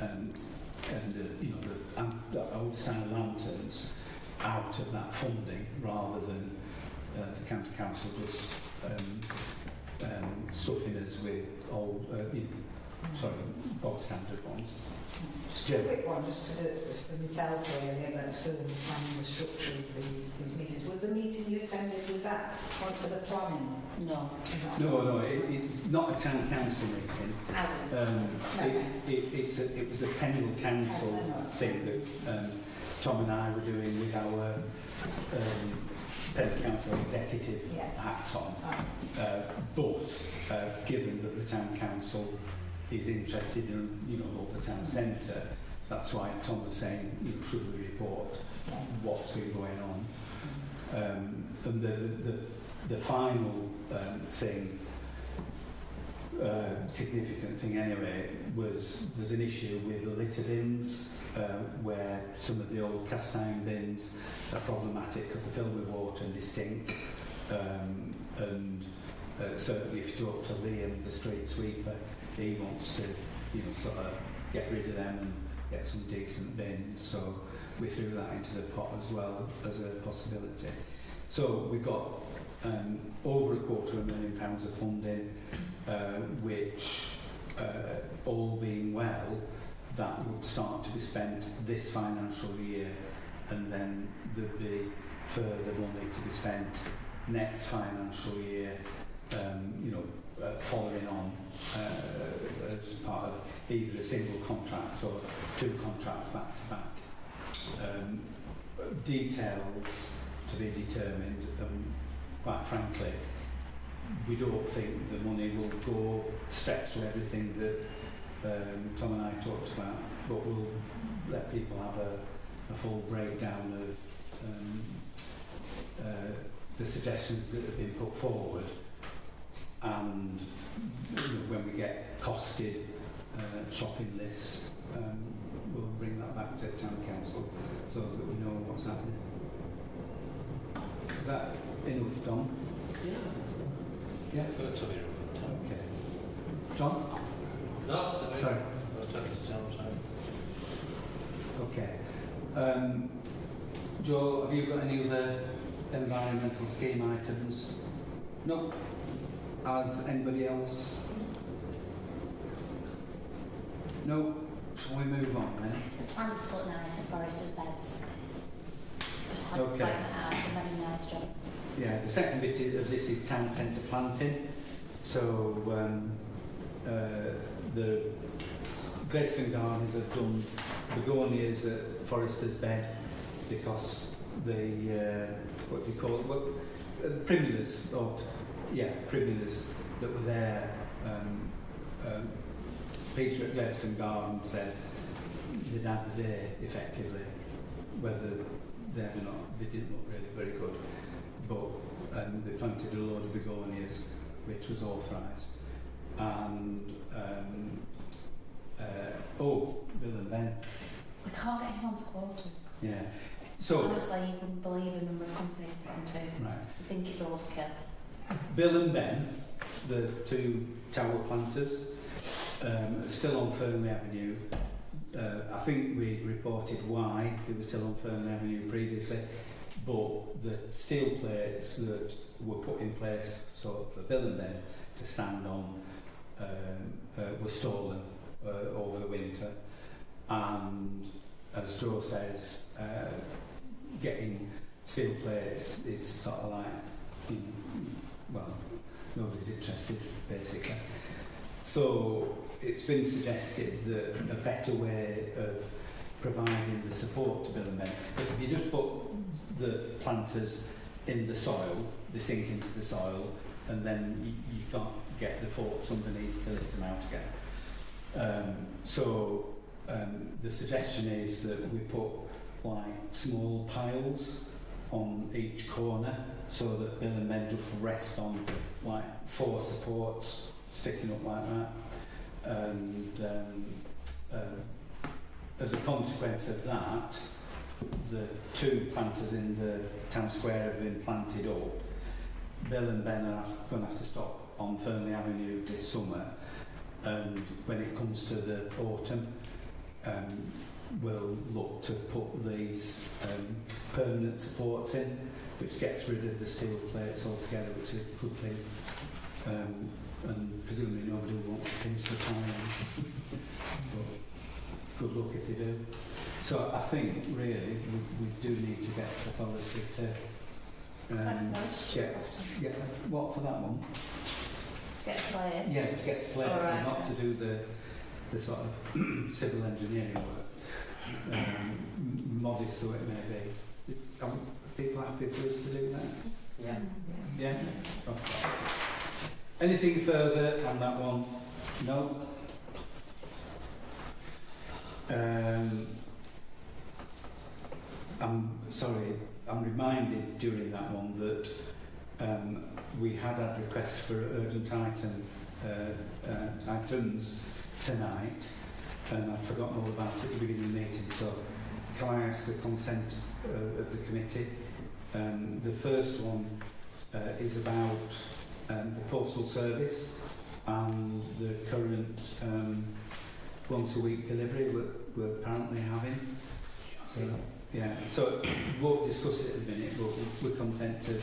and the old style lanterns out of that funding, rather than the county council just stuffing us with old, bog standard ones. Just a quick one, just for myself really, about still understanding the structure of these meetings. Was the meeting you attended, was that one for the planning? No. No. It's not a town council meeting. It was a Pendle Council thing that Tom and I were doing with our Pendle Council executive hats on. But given that the town council is interested in, you know, of the town centre, that's why Tom was saying, you know, should we report what's been going on. And the final thing, significant thing anyway, was there's an issue with the litter bins, where some of the old cast iron bins are problematic because they're filled with water and they stink. And certainly if you talk to Liam, the street sweeper, he wants to, you know, sort of get rid of them and get some decent bins. So we threw that into the pot as well as a possibility. So we've got over £250,000 of funding, which, all being well, that would start to be spent this financial year, and then there'd be further money to be spent next financial year, following on as part of either a single contract or 2 contracts back to back. Details to be determined, quite frankly, we don't think the money will go stretch to everything that Tom and I talked about, but we'll let people have a full breakdown of the suggestions that have been put forward, and when we get costed shopping lists, we'll bring that back to town council so that we know what's happening. Is that enough, Don? Yeah. Got to be Okay. John? No, Sorry. sorry. Okay. Joe, have you got any other environmental scheme items? No. Has anybody else? No. Shall we move on then? The plants look nice in Foresters beds. Just like Okay. that out, a very nice job. Yeah, the second bit of this is town centre planting. So the Gladstone Gardens have done begonias at Foresters Bed because the what do you call it? Primulas, primulas that were there. Peter at Gladstone Garden said they'd had the day effectively, whether they or not, they didn't look really very good. But they planted a load of begonias, which was authorised. And Bill and Ben. We can't get anyone to quotas. Yeah. So Honestly, you wouldn't believe the number of companies we've gone to. right. I think it's overkill. Bill and Ben, the two tower planters, are still on Fernley Avenue. I think we reported why they were still on Fernley Avenue previously, but the steel plates that were put in place so for Bill and Ben to stand on were stolen over the winter, and as Joe says, getting steel plates is sort of like, you know, well, nobody's interested basically. So it's been suggested that a better way of providing the support to Bill and Ben, because if you just put the planters in the soil, they sink into the soil, and then you can't get the forks underneath to lift them out again. The suggestion is that we put like small piles on each corner so that Bill and Ben just rest on like 4 supports sticking up like that. And as a consequence of that, the 2 planters in the town square have been planted up. Bill and Ben are going to have to stop on Fernley Avenue this summer, and when it comes to the autumn, we'll look to put these permanent supports in, which gets rid of the steel plates altogether, which is a good thing. And presumably nobody will want to pinch the tyre. But good luck if they do. So I think really we do need to get authority to get what for that one? Get plates. Yeah, to get to play, All right, not okay. to do the sort of civil engineering work. Modest though it may be. Are people happy for us to do that? Yeah. Yeah? Okay. Anything further on that one? No? I'm sorry, I'm reminded during that one that we had requests for urgent items tonight, and I'd forgotten all about it at the beginning of the meeting, so can I ask the consent of the committee? The first one is about the postal service and the current once a week delivery we're apparently having. So, yeah, so we won't discuss it in a minute, but we're content to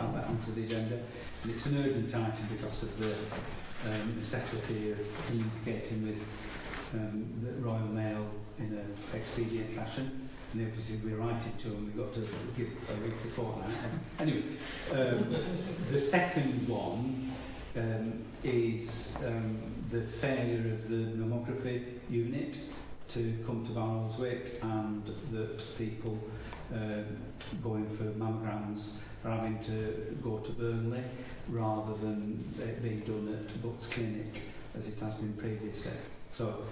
add that onto the agenda. And it's an urgent item because of the necessity of communicating with the Royal Mail in an expedient fashion. And obviously we write it to them, we've got to give a week before that. Anyway, the second one is the failure of the mammography unit to come to Barnoldswick, and that people going for mammograms are having to go to Burnley rather than it being done at Bucks Clinic as it has been previously. So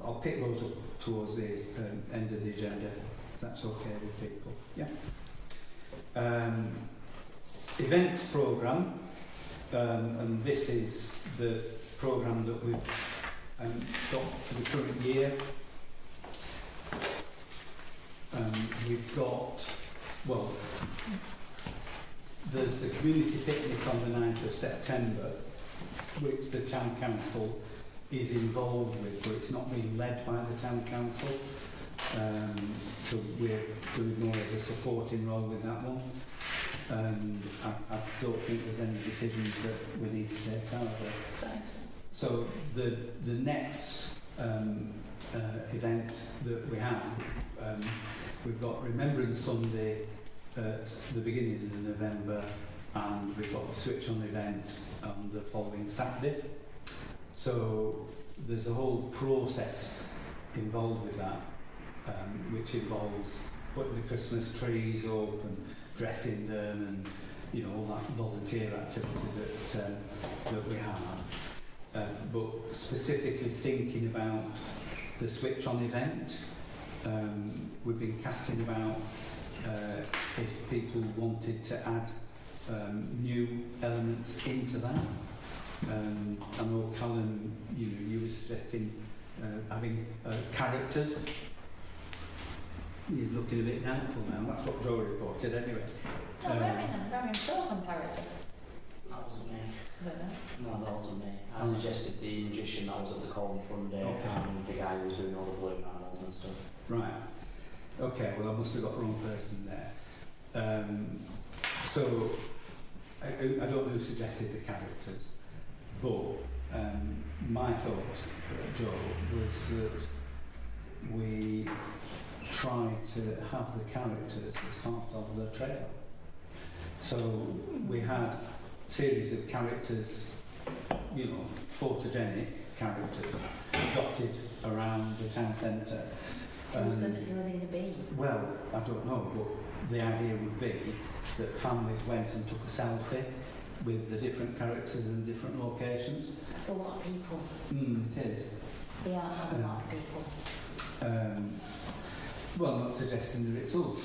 I'll pick those up towards the end of the agenda, if that's okay with people. Yeah. Events programme, and this is the programme that we've got for the current year. We've got, well, there's the community picnic on the 9th of September, which the town council is involved with, but it's not being led by the town council. So we're doing more of a supporting role with that one. I don't think there's any decisions that we need to take out there. So the next event that we have, we've got Remembrance Sunday at the beginning of November, and we've got the Switch On event on the following Saturday. So there's a whole process involved with that, which involves putting the Christmas trees up and dressing them, and you know, all that volunteer activity that we have. But specifically thinking about the Switch On event, we've been casting about if people wanted to add new elements into that. I know Callum, you were suggesting having characters. You're looking a bit doubtful now. That's what Joe reported anyway. No, very sure some characters. That wasn't me. No. No, that wasn't me. I suggested the magician that was at the Colin Fund Day, and the guy who was doing all the balloon animals and stuff. Right. Okay, well I must have got the wrong person there. So, I don't know who suggested the characters, but my thought, Joe, was that we try to have the characters as part of the trail. So we had a series of characters, you know, photogenic characters dotted around the town centre. Who are they going to be? Well, I don't know, but the idea would be that families went and took a selfie with the different characters in different locations. That's a lot of people. It is. They are a lot of people. Well, I'm not suggesting that it's us.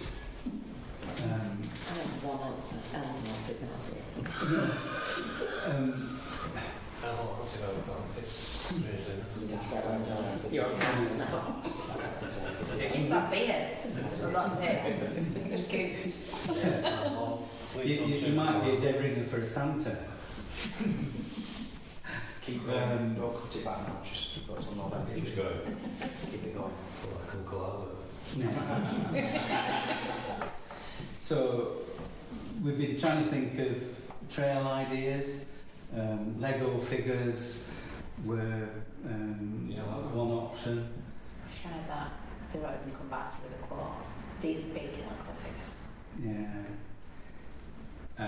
I have one of it, that's it. What's it over? It's amazing. You need to get one done. You're a council now. You've got beer. So that's it. Goose. You might be a dead ringer for a Santa. Keep going. Don't cut it back now, just go to November. Keep it going. Keep it going. Like Uncle Albert. So we've been trying to think of trail ideas. Lego figures were one option. Try that. They won't even come back to with a quote. These big Lego figures. Yeah. I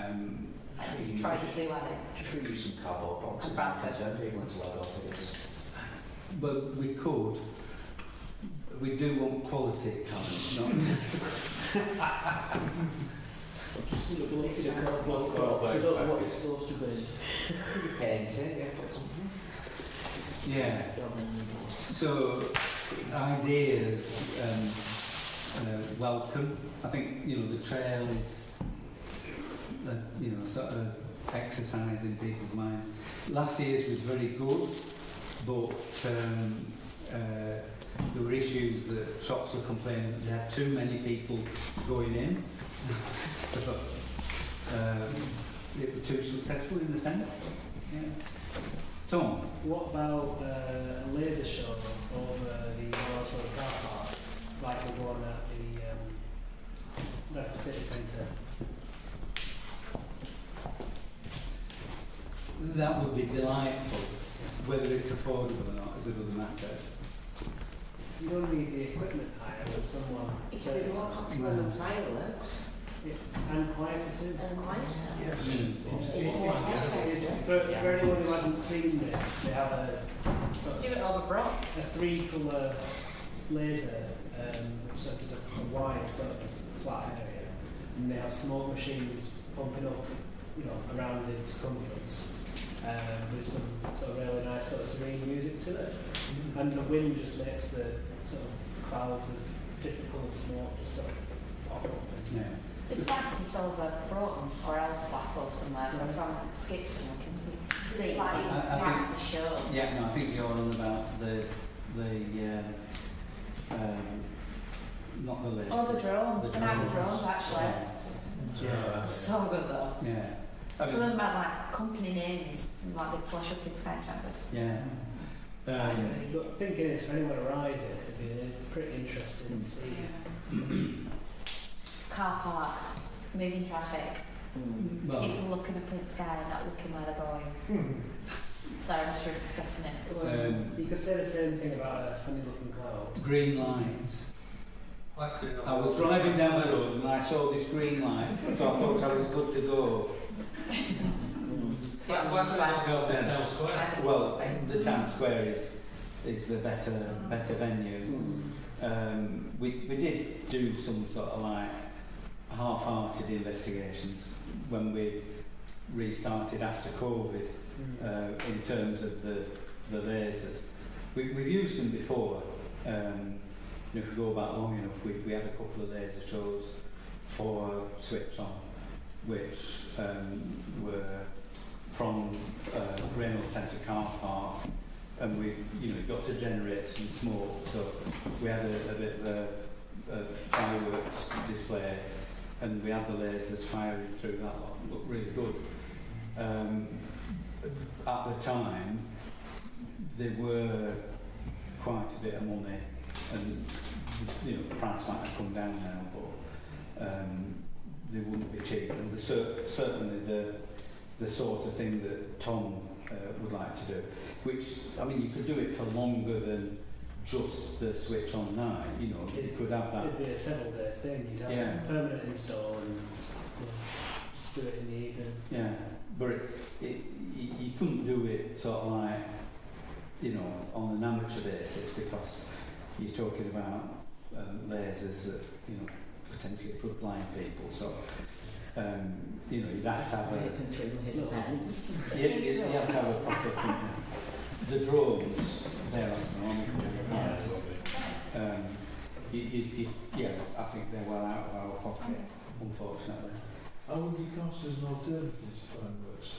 just tried to see what it. Just reuse some cardboard boxes And Bradford. turn people into Lego figures. But we could. We do want quality, Callum, not just... Just looking at the cardboard box. I don't know what it's supposed to be. Paint it, yeah, put something. Yeah. So, ideas, welcome. I think, you know, the trail is, you know, sort of exercise in people's minds. Last year's was very good, but there were issues that shops were complaining that they had too many people going in. It was too successful in the sense. Yeah. Tom? What about a laser show over the Barnoldswick car park, like the one at the city centre? That would be delightful. Whether it's affordable or not is another matter. You don't need the equipment hire with someone. It's a bit more popular than fireworks. Yeah, and quieter too. And quieter. Yes. It's more effective. For anyone who hasn't seen this, they have a sort Do it over Brock. a 3-colour laser, so it's a wide sort of flat area, and they have smoke machines pumping up, you know, around the circumference, with some sort of really nice sort of serene music to it, and the wind just makes the sort of clouds of different coloured smoke just sort of pop up. And Yeah. They practice over Broughton or Elswack or somewhere, so from Skipton we can see Like these I think- practice shows. Yeah, no, I think you're on about the not the list. Or the drones, The the night drones. drones actually. Yeah. But Yeah. So good though. Yeah. I Some mean, of them have like company names, like they flash up in Sky Standard. yeah. But thinking it's for anyone to ride it, it'd be pretty interesting to see. Car park, moving traffic, Well, people looking up in the sky and not looking where they're going. So I'm just risk assessing it. You could say the same thing about a funny looking cloud. green lights. Like, you know, I was driving down the road and I saw this green light, so I thought I was good to go. Why can't they not go up to Town Square? Well, the town square is the better venue. We did do some sort of like half-hearted investigations when we restarted after COVID in terms of the lasers. We've used them before. If we go back long enough, we had a couple of laser shows for Switch On, which were from Reynolds Centre car park, and we got to generate some smoke, so we had a bit of a fireworks display, and we had the lasers firing through that lot. It looked really good. At the time, they were quite a bit of money, and the price might have come down now, but they wouldn't be cheap. And certainly the sort of thing that Tom would like to do, which, I mean, you could do it for longer than just the switch on night, you could have that. It'd be a several day thing, you'd have a permanent install and just do it in the evening. Yeah, but you couldn't do it sort of like, on an amateur basis, because you're talking about lasers that, potentially could blind people, so you'd have to have you'd have to have a proper company. The drones, they're astronomical. I think they're well out of our pocket, unfortunately. How would you cost as an alternative to fireworks?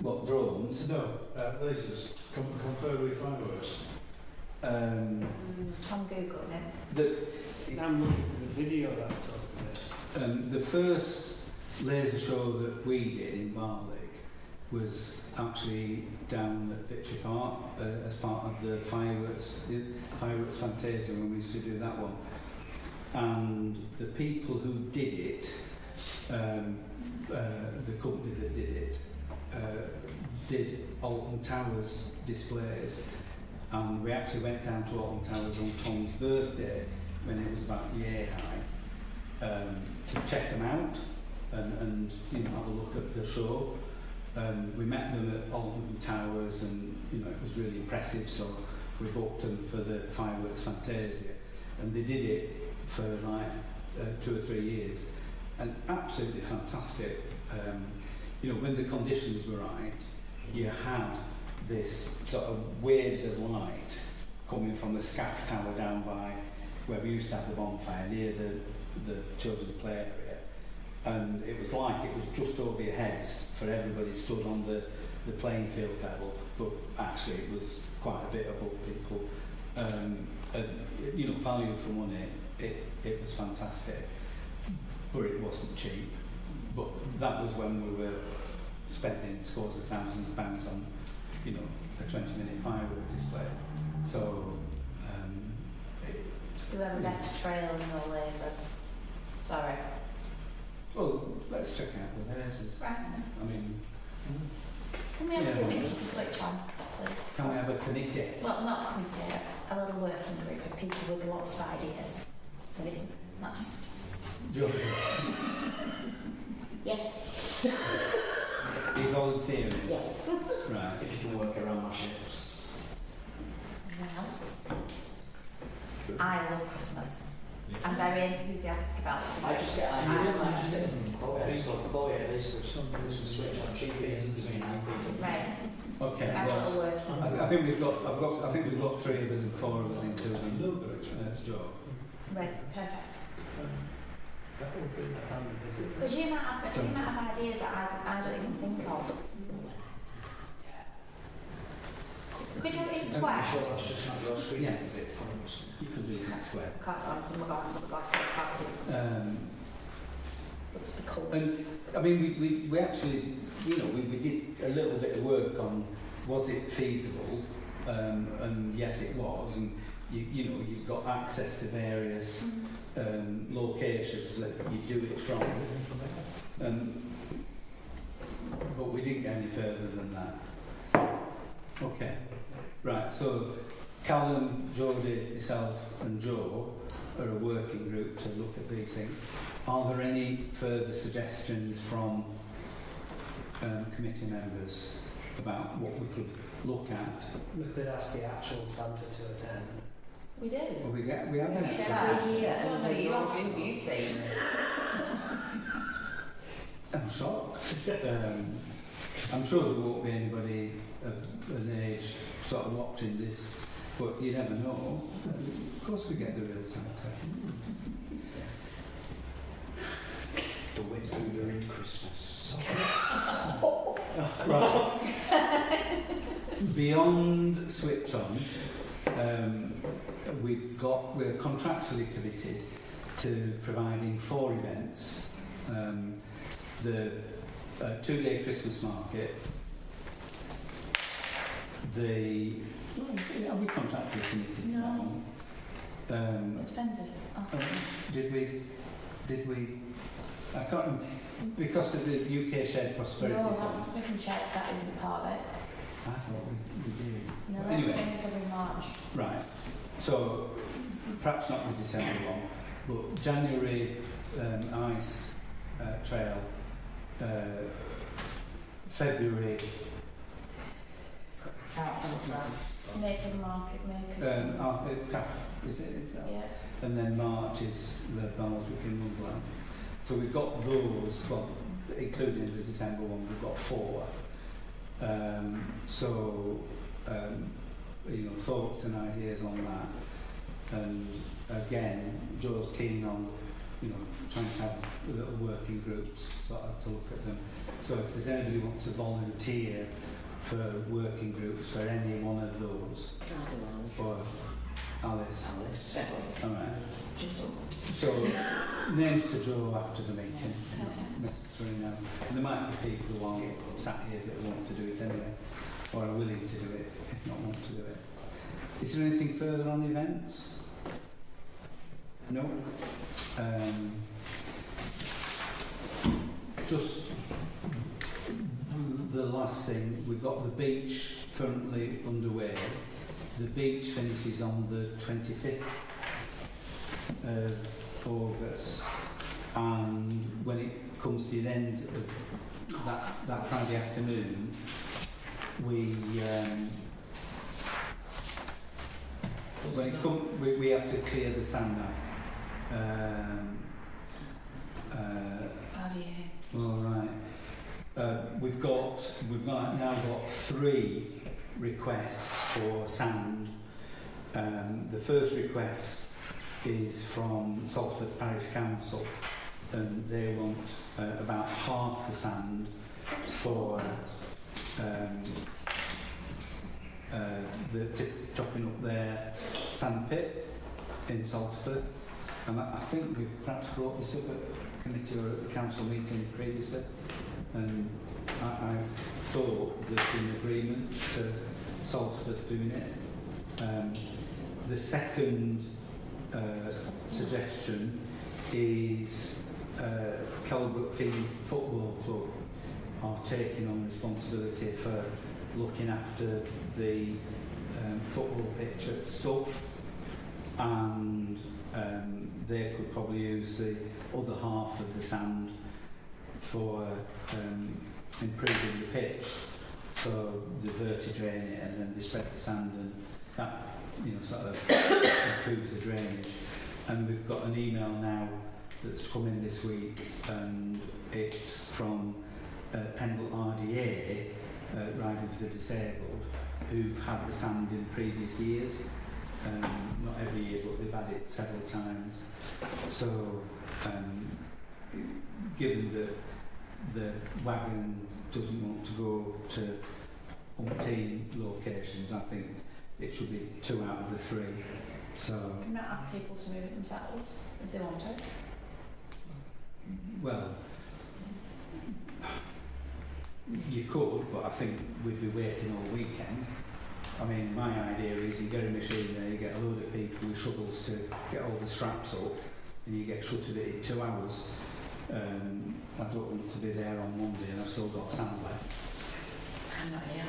What, drones? No, lasers, compared with fireworks. Tom Googling it. I'm looking for the video that I'm talking about. The first laser show that we did in Barnoldswick was actually down at Victory Park as part of the fireworks Fantasia, when we used to do that one. And the people who did it, the company that did it, did Alton Towers displays, and we actually went down to Alton Towers on Tom's birthday when it was about year high, to check them out and have a look at the show. We met them at Alton Towers, and it was really impressive, so we booked them for the fireworks Fantasia, and they did it for like 2 or 3 years, and absolutely fantastic. When the conditions were right, you had this sort of waves of light coming from the Scaff Tower down by where we used to have the bonfire near the children's play area, and it was like it was just over your heads for everybody stood on the playing field level, but actually it was quite a bit above people. Value for money, it was fantastic, but it wasn't cheap. But that was when we were spending scores of thousands of pounds on, a 20-minute firework display. So, do we have a better trail than your lasers? Sorry. Well, let's check out the lasers. Right. I mean, Can we have a committee to switch on, please? can we have a committee? Well, not a committee, a little working group of people with lots of ideas. That isn't, not just us. Joking. Yes. Are you volunteering? Yes. Right. If you can work around my shifts. Anyone else? I love Christmas. I'm very enthusiastic about this. I just get it from Chloe. I just got Chloe at least with some switch on. She feeds into me and I feed into Right. Okay. I want to work. I think we've got 3 of us and 4 of us including Joe. Right. Perfect. That would be Because you might have ideas that I don't even think of. Could you have it in square? I'm sure that's just not your screen. Yes. Is it from us? You could do it in square. Can't, oh my god, I've got to see. Looks to be cool. And I mean, we actually, you know, we did a little bit of work on was it feasible, and yes, it was. And you know, you've got access to various locations that you do it from. But we didn't get any further than that. Okay, right. So Callum, Jodie, yourself, and Joe are a working group to look at these things. Are there any further suggestions from committee members about what we could look at? We could ask the actual Santa to attend. We do. Well, we have Yes, an every year. Well, So no, you not- have you've seen. I'm shocked. I'm sure there won't be anybody of an age sort of watching this, but you never know. Of course we get the real Santa. The winter in Christmas. Right. Beyond switch on, we're contractually committed to providing 4 events. The 2-day Christmas market, are we contractually committed to that one? It depends if... Did we? I can't remember. Because of the UK Shared Prosperity No, that's Fund. the Christmas check, that isn't part of it. I thought we did. No, Anyway. January, February, March. Right. So perhaps not the December one, but January ice trail, February Makers Market, Makers. CAF, is that? Yeah. And then March is the Barnoldswick in London. So we've got those, well, including the December one, we've got 4. You know, thoughts and ideas on that. And again, Joe's keen on, you know, trying to have little working groups sort of to look at them. So if there's anybody who wants to volunteer for working groups for any one of those, or Alice. All right. So names to Joe after the meeting. Not necessarily now. And there might be people who aren't sat here that want to do it anyway, or are willing to do it if not want to do it. Is there anything further on events? No. Just the last thing, we've got the beach currently underway. The beach finishes on the 25th of August, and when it comes to the end of that Friday afternoon, we have to clear the sand off. All right. We've now got 3 requests for sand. The first request is from Salford Parish Council, and they want about half the sand for topping up their sand pit in Salford. And I think we perhaps brought this up at committee or at the council meeting previously, and I thought there'd been agreement to Salford doing it. The second suggestion is Kelbrook Field Football Club are taking on responsibility for looking after the football pitch at Suff, and they could probably use the other half of the sand for improving the pitch. So they verti-drain it and then they spread the sand, and that, you know, sort of improves the drainage. And we've got an email now that's come in this week, and it's from Pendle RDA, Riding for the Disabled, who've had the sand in previous years. Not every year, but they've had it several times. So, given that the wagon doesn't want to go to umpteen locations, I think it should be 2 out of the 3. So, Can I ask people to move it themselves if they want to? well, you could, but I think we'd be waiting all weekend. I mean, my idea is you get a machine there, you get a load of people with shovels to get all the straps up, and you get shuttered it in 2 hours. I don't want to be there on Monday and I've still got sand left. I'm not here.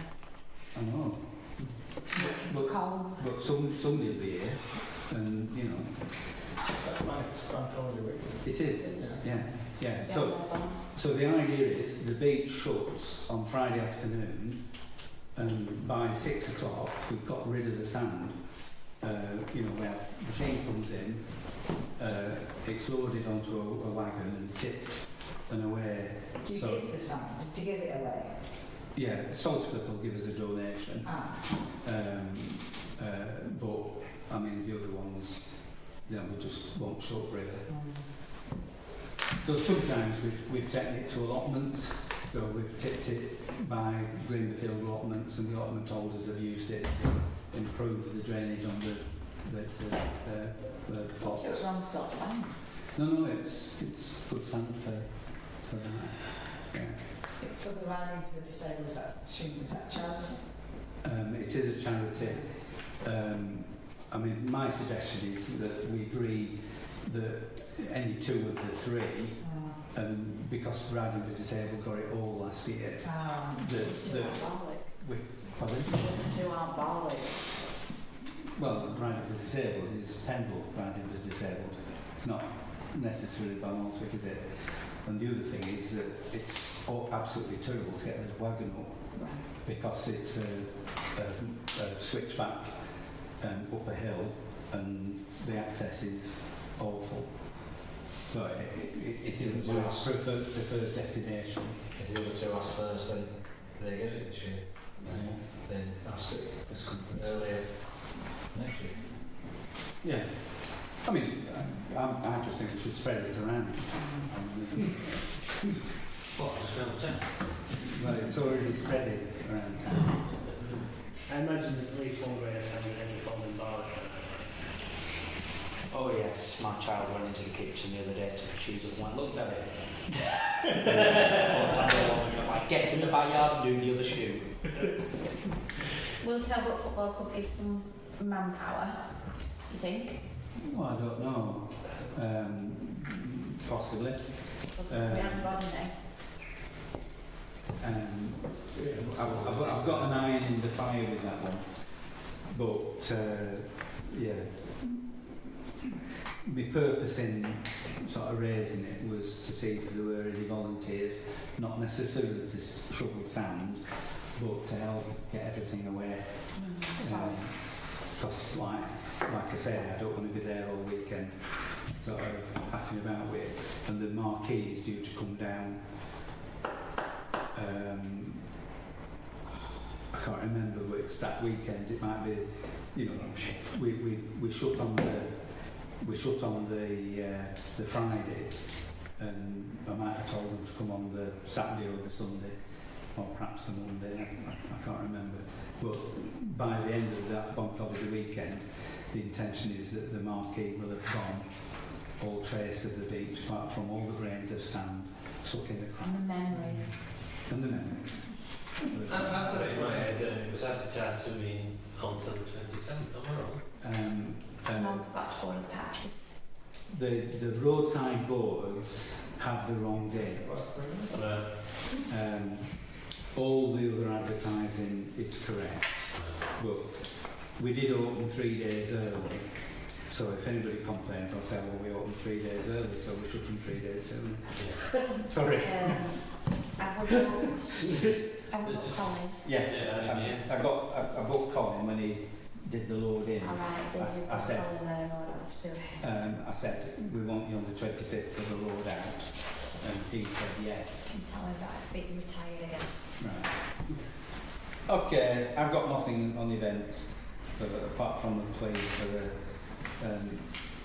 I know. But cold. But somebody will be here, and you know. That's my bank holiday week. It is, yeah. So the idea is the beach shuts on Friday afternoon, and by 6 o'clock we've got rid of the sand. You know, where the machine comes in, it's loaded onto a wagon and tipped and away. Do you give the sand? Do you give it away? Yeah, Saltford will give us a donation. But I mean the other ones, you know, we just won't show up really. So sometimes we've taken it to allotments. So we've tipped it by Greenfield allotments, and the allotment holders have used it to improve the drainage on the plots. What's wrong sort of sand? No, it's good sand for that. Yeah. So the Riding for the Disabled, is that charity? It is a charity. I mean, my suggestion is that we agree that any two of the three, because Riding for Disabled got it all last year, pardon? The two aren't Barnoldswick. Well, Riding for Disabled is Pendle Riding for Disabled. It's not necessarily Barnoldswick, is it? And the other thing is that it's absolutely terrible to get the wagon up, because it's a switchback up a hill, and the access is awful. So it isn't my preferred destination. If the other two ask first, then they get it this year. Then ask it earlier next year. Yeah. I mean, I just think we should spread it around. What, just around town? Well, it's already spreading around town. I imagine there's at least one way of sending any form of bar. Oh yes, my child went into the kitchen the other day, took her shoes off and went, look Daddy. Like, get in the backyard and do the other shoe. Will Talbot Football Club give some manpower, do you think? Well, I don't know. Possibly. We haven't got any. I've got an iron in the fire with that one. But, yeah. My purpose in sort of raising it was to see if there were any volunteers, not necessarily to shovel sand, but to help get everything away. Because, like I say, I don't want to be there all weekend, sort of faffing about with. And the marquee is due to come down. I can't remember which that weekend. It might be, you know, we shut on the Friday, and I might have told them to come on the Saturday or the Sunday, or perhaps the Monday. I can't remember. But by the end of that bank holiday weekend, the intention is that the marquee will have gone, all trace of the beach, apart from all the grains of sand stuck in the cracks. And the memories. And the memories. I've got it in my head, it was advertised to me until the 27th, am I wrong? Someone forgot to order the patches. The roadside boards have the wrong date. All the other advertising is correct, but we did open 3 days early, so if anybody complains, I'll say, well, we opened 3 days early, so we shut them 3 days sooner. Sorry. I've got Colin. Yes, I booked Colin when he did the load in. I said, I said, we want you on the 25th for the load out, and he said yes. You can tell him that I've been retired again. Right. Okay, I've got nothing on events apart from the plea for the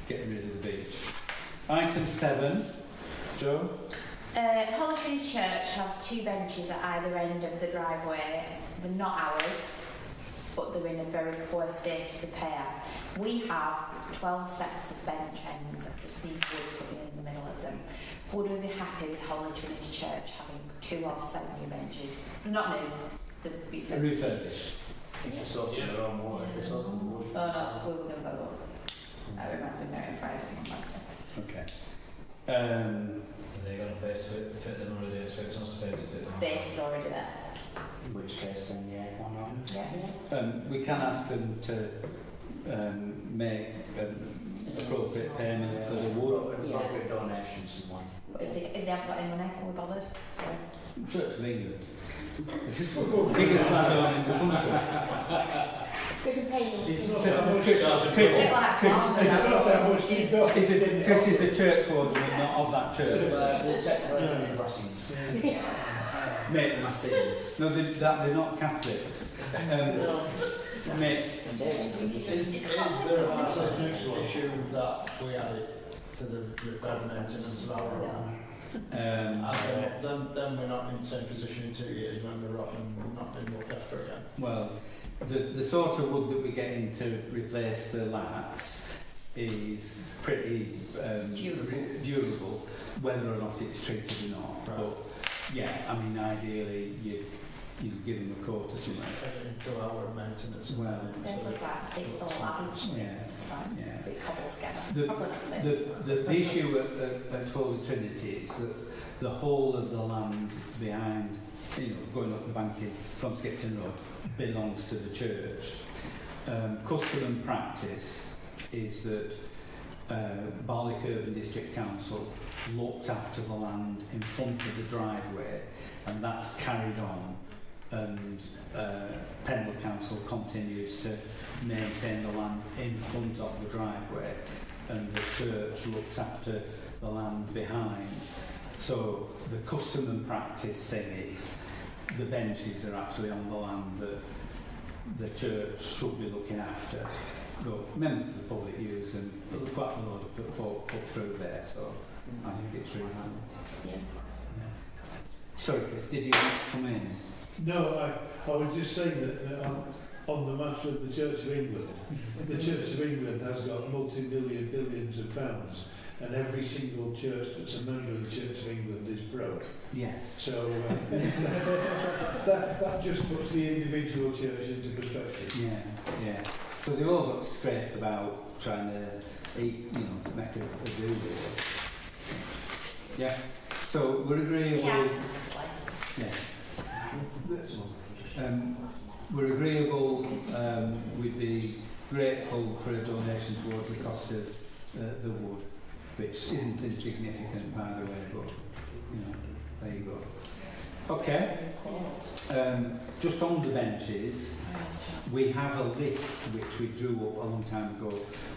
getting rid of the beach. Item 7, Joe? Holly Trees Church have 2 benches at either end of the driveway. They're not ours, but they're in a very poor state of repair. We have 12 sets of bench ends of just need wood put in the middle of them. Would we be happy with Holy Trinity Church having 2 of 7 new benches? Not new, the Refurbished. If you're sorting their own water, if they're sorting the wood. Oh no, we were going to go lower. That reminds me of Mary Fraser from Manchester. Okay. Are they going to pay to fit them, or are they expecting us to pay to fit them? Base is already there. In which case, then yeah, why not? Yeah. We can ask them to make appropriate payment for the wood. Appropriate donations and one. But if they haven't got any money, can we bothered? Sorry. Church of England. This is the biggest landowner in the country. We can pay them. It's not how much you've got. Chris It's not how much you've got. Chris is the church warden, but not of that church. We'll take the blessings. Mate, My sins. no, they're not Catholics. Mate, Is there a massive issue that we added to the required maintenance of our road? And then we're not in the same position in 2 years when we're rotten and not been looked after again. well, the sort of wood that we get in to replace the lats is pretty durable, whether or not it's treated or not. Right. But yeah, I mean, ideally, you give them a quote or something. Into our maintenance. Well, This is that, it's all added. Yeah. Right. Yeah. So it cobbles together. Probably that's it. The issue at Holy Trinity is that the whole of the land behind, going up the banking from Skipton Road belongs to the church. Custom and practice is that Barnoldswick Urban District Council looked after the land in front of the driveway, and that's carried on, and Pendle Council continues to maintain the land in front of the driveway, and the church looks after the land behind. So the custom and practice thing is the benches are actually on the land that the church should be looking after. But members of the public use them, but there's quite a lot of folk put through there, so I think it's reasonable. Yeah. Sorry, Chris, did you want to come in? No, I was just saying that on the matter of the Church of England, the Church of England has got multi-million billions of pounds, and every single church that's a member of the Church of England is broke. Yes. So that just puts the individual church into perspective. Yeah. So they've all got scraped about trying to eat, make a do with it. Yeah. So we're agreeable. Yeah. We're agreeable. We'd be grateful for a donation towards the cost of the wood, which isn't insignificant, by the way. But there you go. Okay. Just on the benches, we have a list which we drew up a long time ago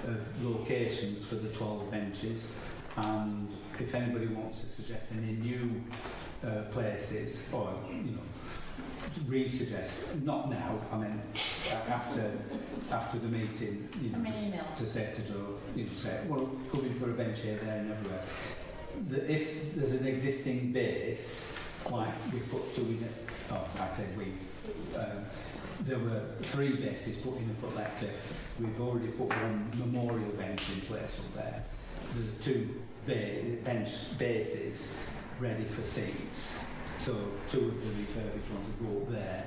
of locations for the 12 benches, and if anybody wants to suggest any new places, or re-suggest, not now, I mean after the meeting, to say to Joe, say, well, could we put a bench here, there and everywhere. If there's an existing base, like we put 2 in it, I say we, there were 3 bases put in up at Letcliffe. We've already put 1 memorial bench in place up there. There's 2 bench bases ready for seats. So 2 of the refurbished ones will go up there.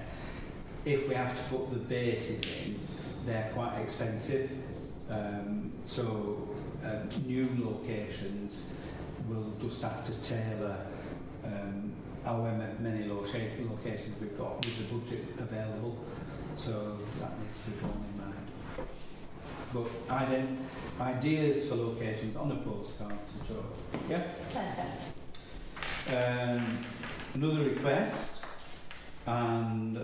If we have to put the bases in, they're quite expensive. So new locations will just have to tailor however many locations we've got with the budget available. So that needs to be borne in mind. But ideas for locations on a postcard to Joe. Yeah? Perfect. Another request, and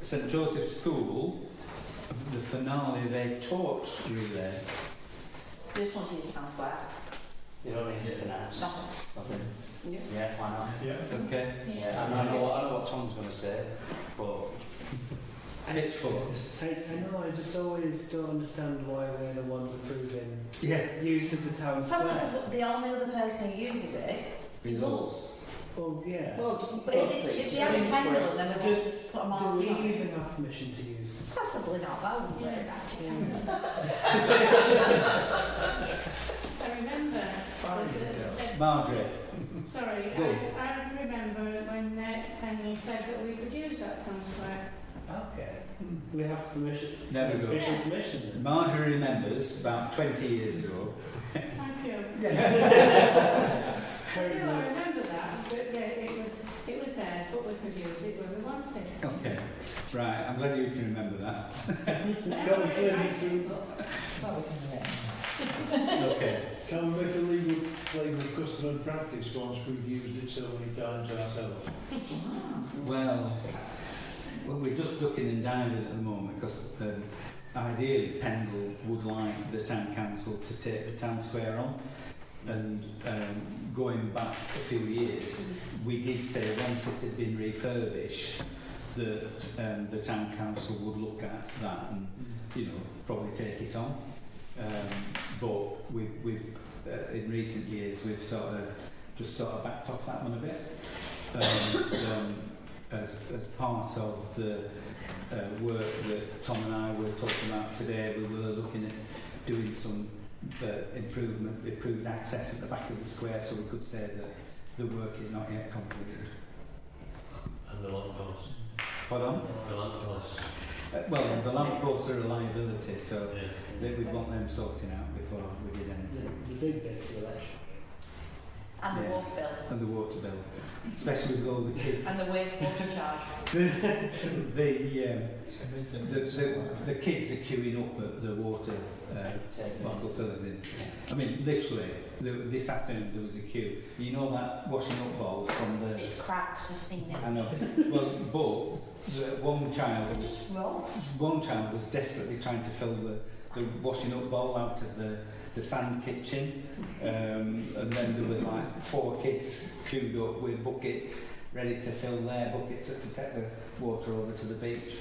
St Joseph's School, the finale of a torch relay. Just want to use town square. You don't need anything else. Nothing. Yeah, why not? Yeah. Okay. Yeah, I know what Tom's going to say, but And it's full. I know, I just always don't understand why we're the ones approving Yeah. use of the town Probably square. because the only other person who uses it is us. Well, yeah. Well, But if they have a pendulum, then we Do- wanted to put them Do on. we even have permission to use? It's possibly not, but I wouldn't worry about it. I remember, Marjorie. sorry, Go. I remember when Penny said that we could use that Sun Square. Okay. We have permission. There we go. Official permission. Then. Marjorie remembers about 20 years ago. Thank you. Yeah. I remember that, but it was theirs, but we could use it when we wanted. Okay, right, I'm glad you can remember that. Can we clear it through? Well, we can arrange. Okay, Can we make a legal claim of custom and practice once we've used it so many times ourselves? well, we're just ducking and diving at the moment because ideally Pendle would like the town council to take the town square on. And going back a few years, we did say once it had been refurbished that the town council would look at that and, you know, probably take it on. But we've in recent years we've sort of backed off that one a bit. As part of the work that Tom and I were talking about today, we were looking at doing some improved access at the back of the square, so we could say that the work is not yet completed. And the lamppost. Pardon? The lamppost. Well, the lampposts are a liability, so Yeah. we'd want them sorting out before we did anything. The big bit's the election. And the Yeah. water bill. And the water bill, especially with all the kids. And the wastewater charge. The kids are queuing up at the water bottle fillers in. I mean, literally, this afternoon there was a queue. You know that washing up bowl from the... It's cracked, I've seen it. I know. Well, but one child was desperately trying to fill the washing up bowl out of the sand kitchen, and then there were like 4 kids queued up with buckets ready to fill their buckets to take the water over to the beach.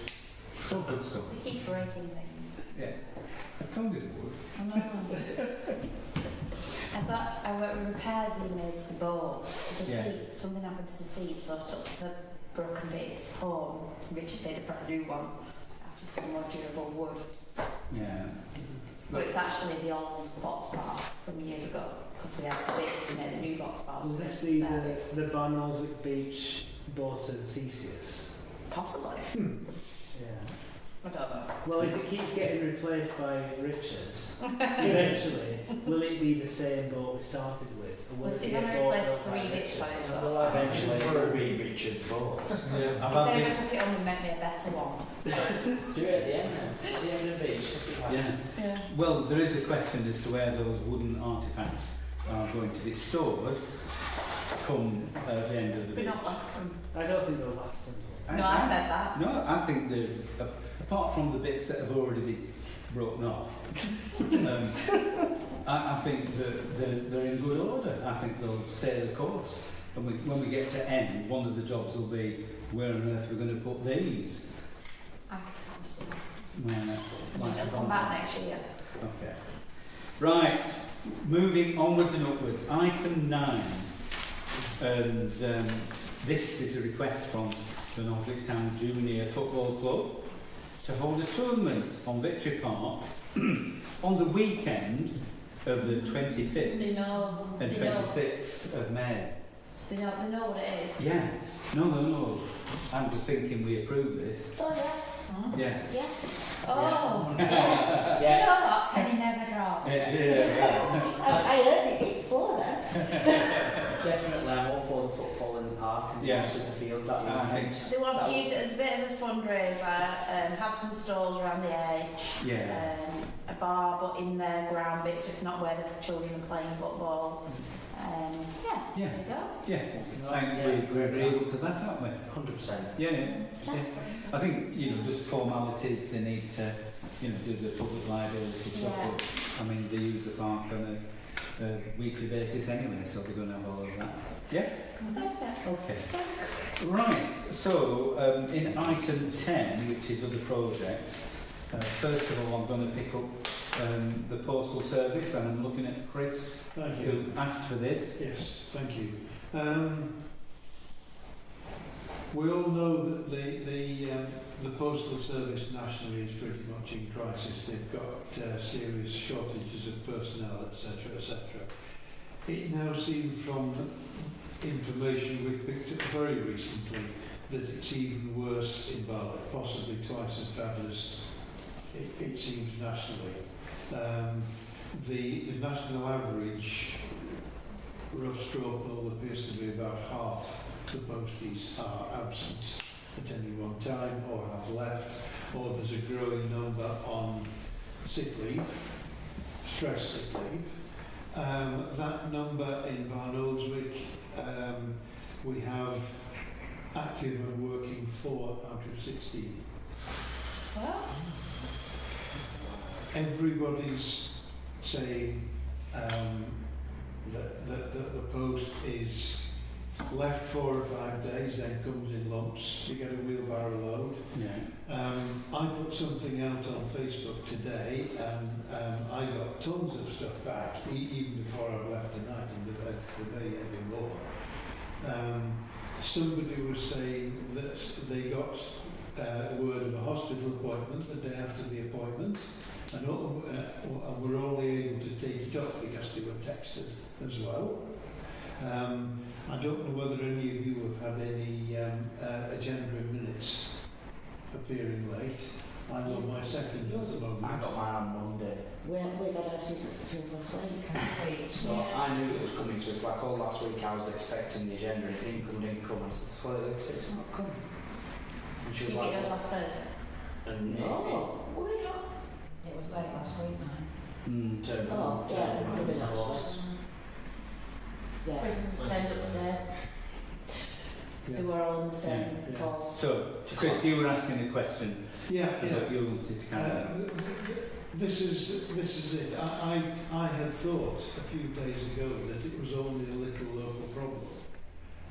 So good stuff. They keep breaking things. Yeah, I told you they would. I know. I work with repairs being made to the boats. The Yeah. seat, something happened to the seat, so I took the broken bits home. Richard made a brand new one out of some more durable wood. Yeah. But it's actually the old box bar from years ago, because we had the bits to make the new box bars. Was for this the spare bits. the Barnoldswick Beach boat of Theseus? Possibly. Yeah. I don't know. Well, if it keeps getting replaced by Richard, eventually, will it be the same boat we started with? Or will Was it it be a going to boat replace built by 3 bits Richard? on it? So Well, eventually it will be Richard's boat. Yeah. if they ever took it on and meant me a better one. Do it at the end then. At the end of the beach. Yeah. Yeah. Well, there is a question as to where those wooden artefacts are going to be stored come the end of the We're beach. not welcome. I don't think they'll last until. No, I said that. No, I think they're, apart from the bits that have already been broken off, I think that they're in good order. I think they'll stay the course. And when we get to end, one of the jobs will be where on earth we're going to put these. I can't just Like They'll come back next year. Okay. Right, moving onwards and upwards. Item 9. And this is a request from the Barnoldswick Town Junior Football Club to hold a tournament on Victory Park on the weekend of the 25th They know. and They know. 26th of May. They know what it is. Yeah. No. I'm just thinking we approve this. Oh yeah. Yeah. Yeah. Oh. Yeah. You know what? Penny never dropped. I heard it before that. Definitely, I'm all for the football in the park and Yeah. the field. That I weekend. think- They want to use it as a bit of a fundraiser, have some stalls around the edge, Yeah. a bar but in the ground bits, so it's not where the children are playing football. Yeah. There you go. Yes. I think we're agreeable to that, aren't we? 100%. Yeah. That's I think, just formalities, they need to, do the public liability stuff. Yeah. But, I mean, they use the park on a weekly basis anyway, so they're going to have all of that. Yeah? Okay. Right, so in item 10, which is other projects, first of all I'm going to pick up the postal service, and I'm looking at Chris, Thank you. who asked for this. Yes, thank you. We all know that the postal service nationally is pretty much in crisis. They've got serious shortages of personnel, etc., etc. It now seems from information we've picked up very recently that it's even worse in Barnet, possibly twice as bad as it seems nationally. The national average, rough stroke poll, appears to be about half the posties are absent at any one time or have left, or there's a growing number on sick leave, stress sick leave. That number in Barnoldswick, we have active and working 4 out of 16. Well, Everybody's saying that the post is left 4 or 5 days, then comes in lumps. You get a wheelbarrow load. Yeah. I put something out on Facebook today, and I got tons of stuff back, even before I left tonight, and the day even more. Somebody was saying that they got word of a hospital appointment the day after the appointment, and were only able to take it up because they were texted as well. I don't know whether any of you have had any agenda minutes appearing late. I'm on my second at the moment. I got mine on Monday. We've had ours since last week. So I knew it was coming to us. Like all last week, I was expecting the agenda, and it didn't come. And I said, well, it's not come. And she was like, it was last Thursday. and Were we not? It was late last week, man. turned Oh, yeah, it could have been close. actually. Yeah. Chris turned up today. They were all on the same Yeah. call. So, Chris, you were asking a question. Yeah, But you wanted to carry on. this is it. I had thought a few days ago that it was only a little local problem,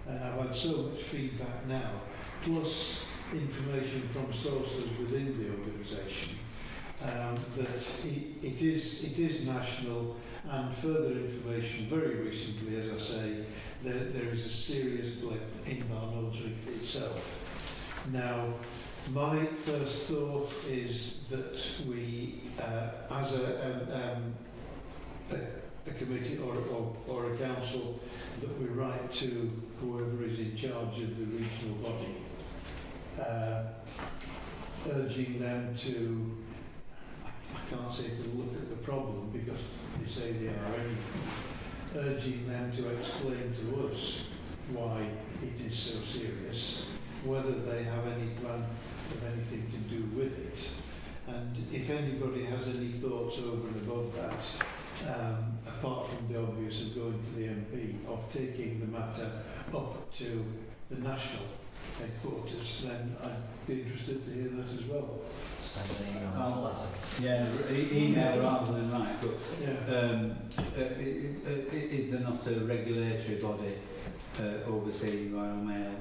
and I've had so much feedback now, plus information from sources within the organisation, that it is national, and further information very recently, as I say, there is a serious blip in Barnoldswick itself. Now, my first thought is that we, as a committee or a council, that we write to whoever is in charge of the regional body, urging them to, I can't say to look at the problem because they say they are anyway, urging them to explain to us why it is so serious, whether they have any plan of anything to do with it, and if anybody has any thoughts over and above that, apart from the obvious of going to the MP, of taking the matter up to the national headquarters, then I'd be interested to hear that as well. Send an email, letter. Yeah, email rather than write, but Yeah. is there not a regulatory body overseeing Royal Mail?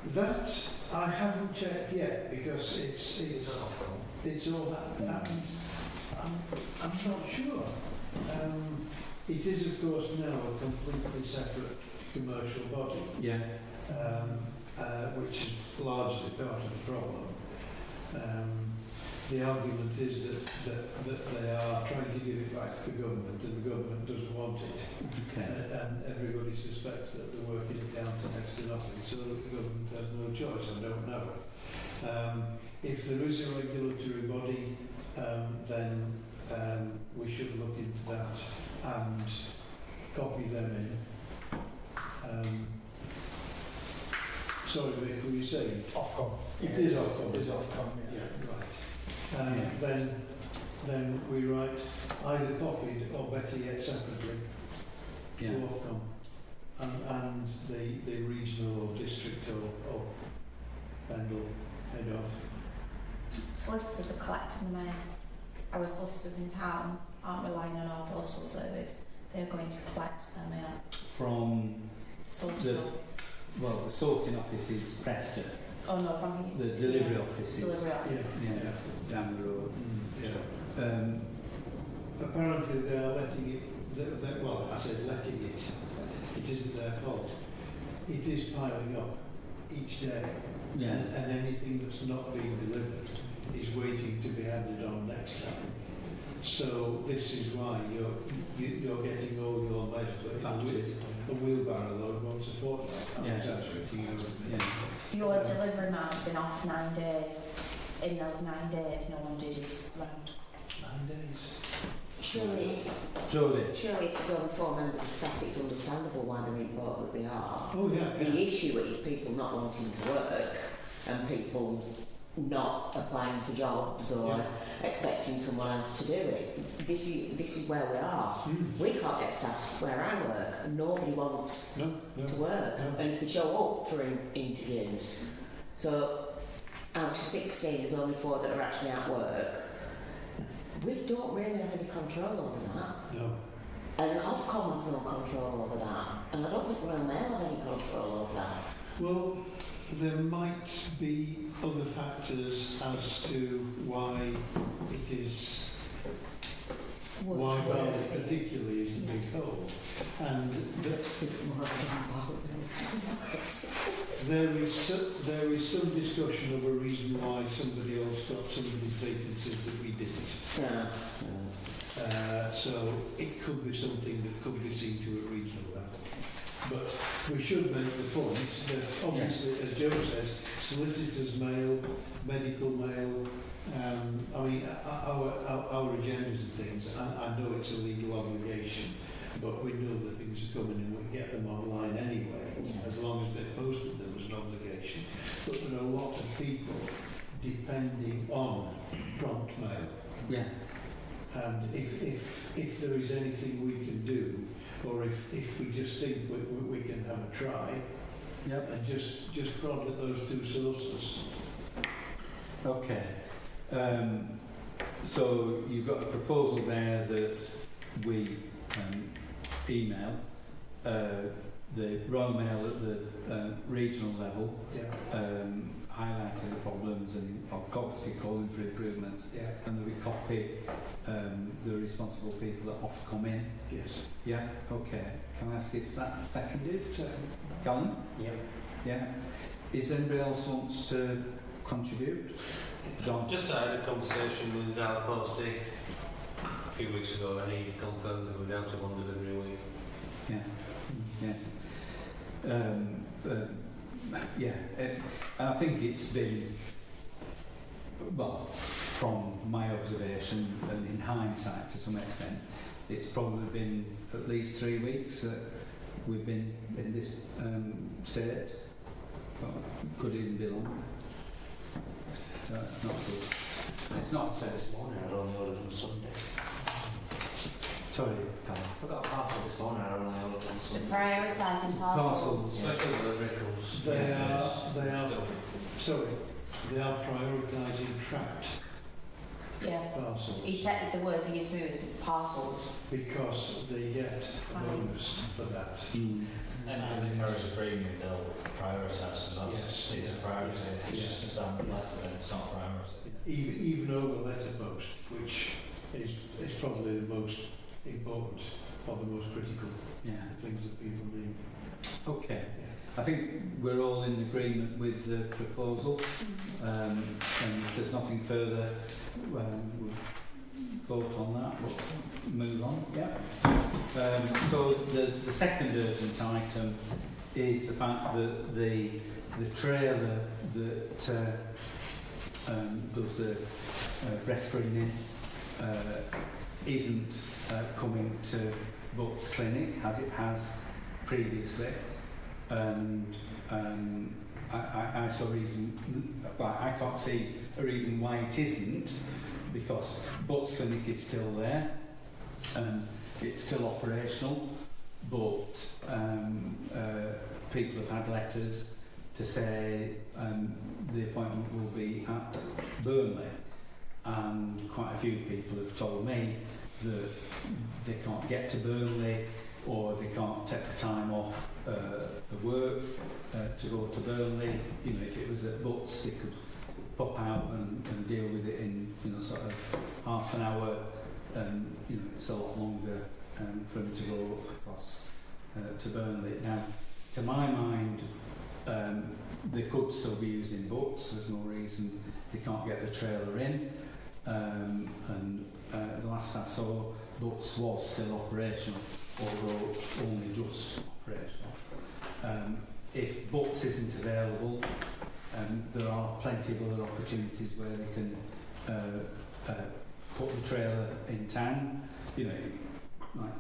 That I haven't checked yet because it's all happened. I'm not sure. It is of course now a completely separate commercial body, Yeah. which is largely part of the problem. The argument is that they are trying to give it back to the government, and the government doesn't want it. Okay. And everybody suspects that they're working it down to next to nothing, so that the government has no choice. I don't know. If there is a regulatory body, then we should look into that and copy them in. Sorry, Vic, were you saying? Ofcom. It is Ofcom. It is Ofcom, yeah. Yeah, right. Then we write either copied or better yet separately to Ofcom and the regional or district or Pendle head off. Solicitors are collecting the mail. Our solicitors in town aren't relying on our postal service. They're going to collect their mail. From Sorting office. well, the sorting office is Preston. Oh no, from The delivery office is delivery office. down the road. Apparently they are letting it, well, I said letting it, it isn't their fault. It is piling up. each day, Yeah. and anything that's not being delivered is waiting to be handed on next time. So this is why you're getting all your measures a wheelbarrow load once a fortnight. I'm Yeah. exaggerating. Yeah. Your delivery man's been off 9 days. In those 9 days, no one did his round. 9 days. Surely, Jodie. surely if there's only 4 members of staff, it's understandable why they're important that they are. Oh yeah. The issue is people not wanting to work and people not applying for jobs or expecting someone else to do it. This is where we are. We can't get staff where I work, and nobody wants to work. And if they show up for interviews, so out of 16, there's only 4 that are actually at work. We don't really have any control over that. No. And Ofcom have no control over that. And I don't think Royal Mail have any control over that. Well, there might be other factors as to why it is, why Barnet particularly is the big hole. And there is some discussion of a reason why somebody else got some of these vacancies that we didn't. Yeah. So it could be something that could be seen to a regional level. But we should make the point that obviously, as Joe says, solicitors' mail, medical mail, I mean, our agendas and things, I know it's a legal obligation, but we know the things are coming and we get them online anyway, as long as they're posted them as an obligation. But there are a lot of people depending on prompt mail. Yeah. And if there is anything we can do, or if we just think we can have a try, and just prod at those 2 sources. Okay. So you've got a proposal there that we email the Royal Mail at the regional level, highlighting the problems and obviously calling for improvements, and then we copy the responsible people at Ofcom in. Yes. Yeah, okay. Can I ask if that's seconded? Callum? Yeah. Yeah. Is there anybody else wants to contribute? John? Just I had a conversation with Al Posty a few weeks ago and he confirmed that we're down to 1 delivery a week. And I think it's been, well, from my observation and in hindsight to some extent, it's probably been at least 3 weeks that we've been in this state. Well, could even be longer. Not good. It's not fair. This morning I only ordered on Sunday. Sorry, Callum. I got a parcel this morning I only ordered on Sunday. Prioritising parcels. Special deliveries. They are prioritising tracked parcels. He said the words he used is parcels. Because they get a bonus for that. And if there is a premium, they'll prioritise because that's it's a priority. It's just a standard letter, then it's not a priority. Even over letter post, which is probably the most important or the most critical things that people need. Okay. I think we're all in agreement with the proposal, and if there's nothing further, we'll vote on that. We'll move on. So the second urgent item is the fact that the trailer that does the breast screening isn't coming to Bucks Clinic as it has previously, and I saw reason, well, I can't see a reason why it isn't, because Bucks Clinic is still there and it's still operational, but people have had letters to say the appointment will be at Burnley, and quite a few people have told me that they can't get to Burnley or they can't take the time off of work to go to Burnley. You know, if it was at Butts, they could pop out and deal with it in, you know, sort of half an hour. You know, it's a lot longer for them to go across to Burnley. Now, to my mind, they could still be using boats. There's no reason they can't get the trailer in. The last I saw, boats was still operational, although only just operational. If boats isn't available, there are plenty of other opportunities where they can put the trailer in town. You know, like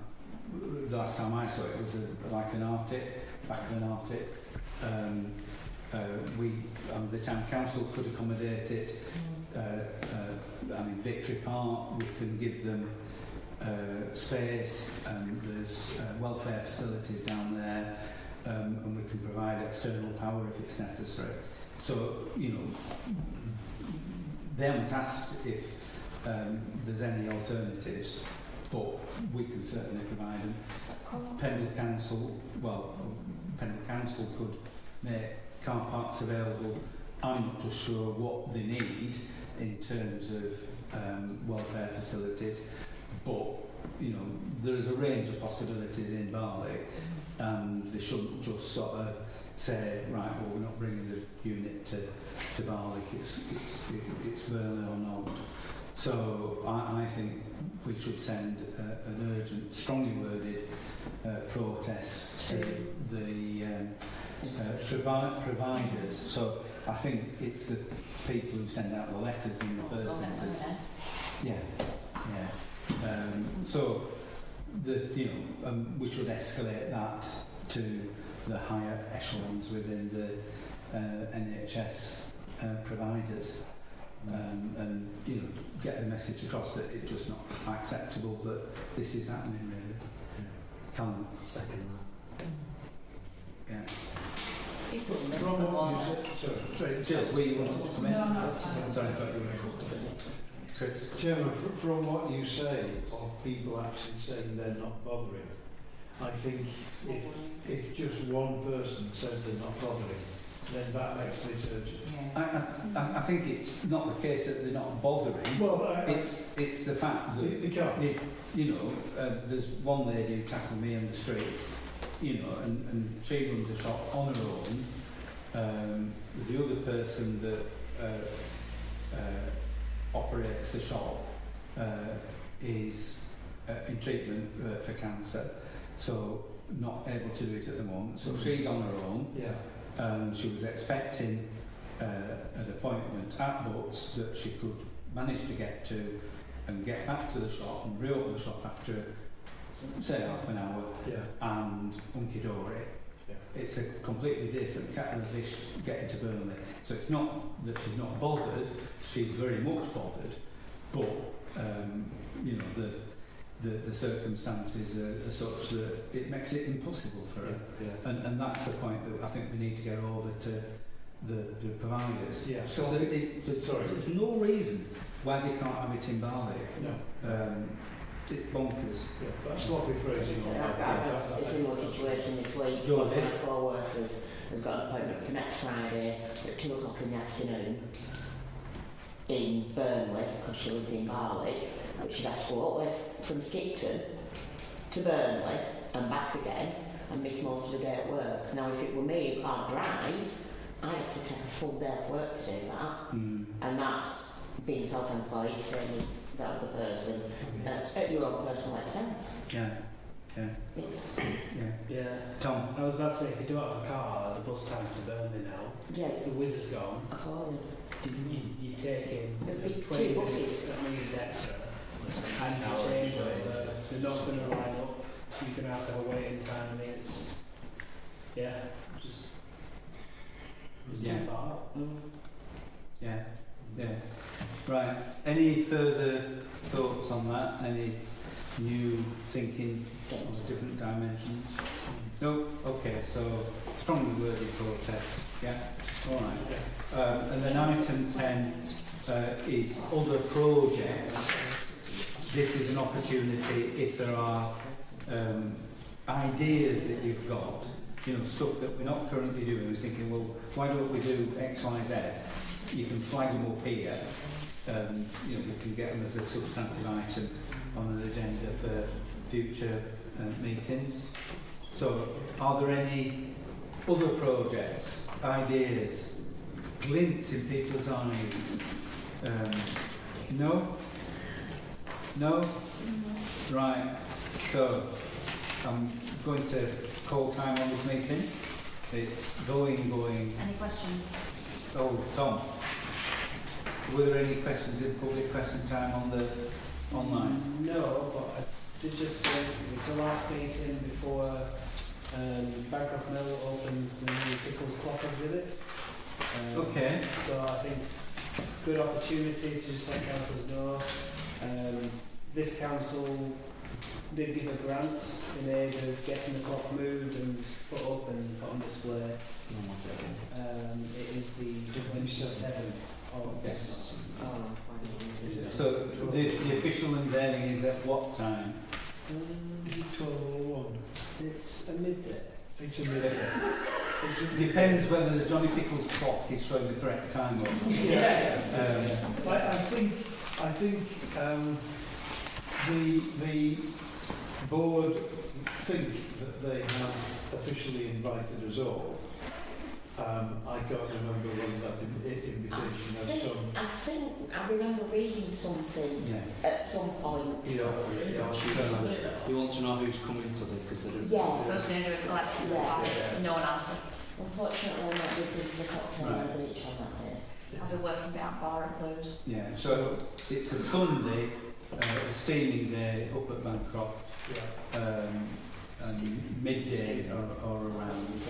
the last time I saw it was like an Arctic, back of an Arctic. The town council could accommodate it. Victory Park, we can give them space, and there's welfare facilities down there, and we can provide external power if it's necessary. So, you know, they haven't asked if there's any alternatives, but we can certainly provide them. Pendle Council could make car parks available. I'm not just sure what they need in terms of welfare facilities, but you know, there's a range of possibilities in Barley, and they shouldn't just sort of say, right, well, we're not bringing the unit to Barley, it's Burnley or not. So I think we should send an urgent, strongly worded protest to the providers. So I think it's the people who send out the letters in the first instance. So we should escalate that to the higher echelons within the NHS providers, and you know, get the message across that it's just not acceptable that this is happening. Really, Callum. Second that. Yeah. From what you said, sorry, Jill, were you wanted to comment? No, Sorry, I thought you were Chris. Chairman, from what you say of people actually saying they're not bothering, I think if just one person said they're not bothering, then that makes this urgent. I think it's not the case that they're not bothering. Well, it's the fact that they can't. There's one lady who tackled me in the street, you know, and she runs a shop on her own. The other person that operates the shop is in treatment for cancer, so not able to do it at the moment. So she's on her own. Yeah. She was expecting an appointment at Butts that she could manage to get to and get back to the shop and reopen the shop after, say, half an hour, and hunky-dory. Yeah. It's a completely different kettle of fish getting to Burnley. So it's not that she's not bothered, she's very much bothered, but the circumstances are such that it makes it impossible for her. And that's the point that I think we need to get over to the providers. Yeah. Because there's no reason why they can't have it in Barley. No. It's bonkers. Yeah, that's sloppy phrasing. It's a similar situation this week. One of my co-workers has got an appointment for next Friday at 2 o'clock in the afternoon in Burnley, because she lives in Barley, which she'd have to go up with from Skipton to Burnley and back again and miss most of the day at work. Now, if it were me who can't drive, I have to take a full day of work to do that, and that's being self-employed, same as that other person, at your own personal expense. Tom, I was about to say, if you don't have a car, the bus times to Burnley now. Yes. The whiz is gone. You take in There'd be 20 2 buses buses. at least extra, and you change over. They're not going to line up. You're going to have a waiting time, and it's too far. Right. Any further thoughts on that? Any new thinking on different dimensions? No? Okay, so strongly worded protest. Yeah? All right. And then item 10 is other projects. This is an opportunity if there are ideas that you've got, stuff that we're not currently doing. We're thinking, well, why don't we do X, Y, Z? You can flag them up here. We can get them as a substantive item on an agenda for future meetings. So, are there any other projects, ideas, glints in people's eyes? No? No? Right. So, I'm going to call time on this meeting. It's going. Any questions? Oh, Tom. Were there any questions in public question time on the online? No, but I did just think it's the last meeting before Bancroft Mill opens the new Pickles Clock exhibit. Okay. So I think good opportunity to just let councils know. This council did give a grant in aid of getting the clock moved and put up and put on display. It is the 27th of this month. So the official unveiling is at what time? 12:01. It's a midday. It's a midday. Depends whether the Johnny Pickles clock is showing the correct time or not. Yes. I think the board think that they have officially invited us all. I can't remember when that invitation has come. I think I remember reading something at some point. You want to know who's coming to them because they're Yeah. So it's going to do a collection of no one answer. Unfortunately, I'm not with the cocktail on the beach on that day. I've been working down bar and blues. Yeah, so it's a Sunday, a steaming day up at Bancroft, and midday or around.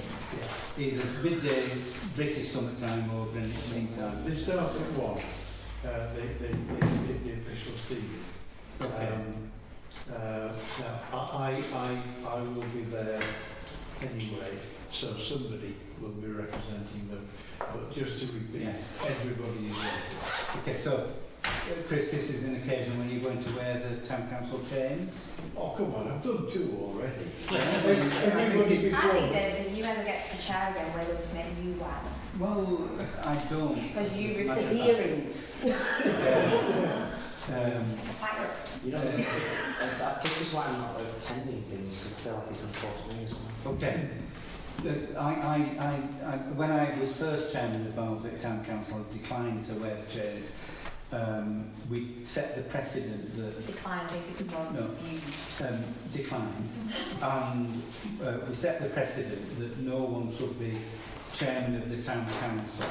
Either midday British summertime or Greenwich Mean Time. They start at 1, the official steam. Okay. Now, I will be there anyway, so somebody will be representing them. But just to repeat, everybody is welcome. Okay, so Chris, this is an occasion when you're going to wear the town council chains. Oh, come on, I've done 2 already. I think, David, if you ever get to the chair again, we're going to make you one. Well, I don't. Because you His refuse earrings. You know, this is why I'm not attending things because I feel like it's unfortunate or something. Okay. When I was first chairman of Barnoldswick Town Council, I declined to wear the chains. We set the precedent that decline, decline, and we set the precedent that no one should be chairman of the town council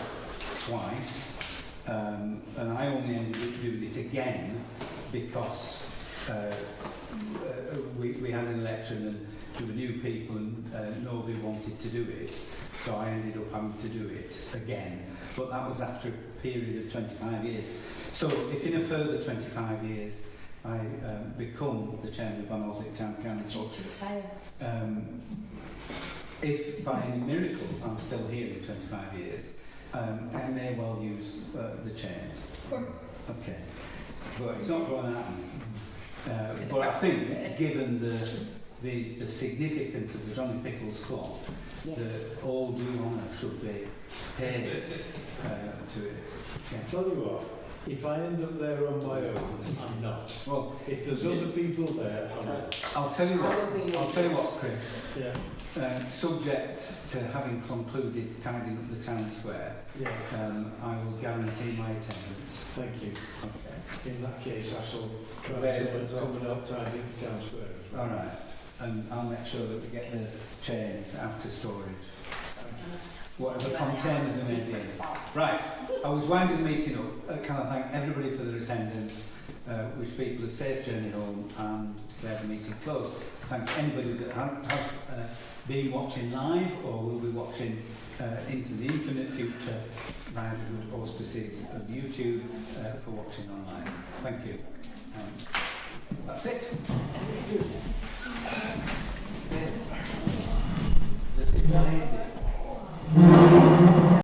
twice, and I only ended up doing it again because we had an election and there were new people and nobody wanted to do it, so I ended up having to do it again. But that was after a period of 25 years. So if in a further 25 years I become the chairman of Barnoldswick Town Council, if by any miracle I'm still here in 25 years, I may well use the chains. Okay, but it's not going to happen. But I think, given the significance of the Johnny Pickles clock, that all due honour should be paid to it. Yeah. Tell you what, if I end up there on my own, I'm not. Well, if there's other people there, I'm not. I'll tell you what, Chris. Yeah. Subject to having concluded tidying up the town square, I will guarantee my attendance. Thank you. Okay. In that case, I shall try to come and help tidy up the town square as well. All right. And I'll make sure that we get the chains out to storage. Whatever containers they may be in. Right, I was winding the meeting up. Can I thank everybody for their attendance, wish people a safe journey home and declare the meeting closed. Thank anybody that has been watching live or will be watching into the infinite future via the good auspices of YouTube for watching online. Thank you. That's it. That's it.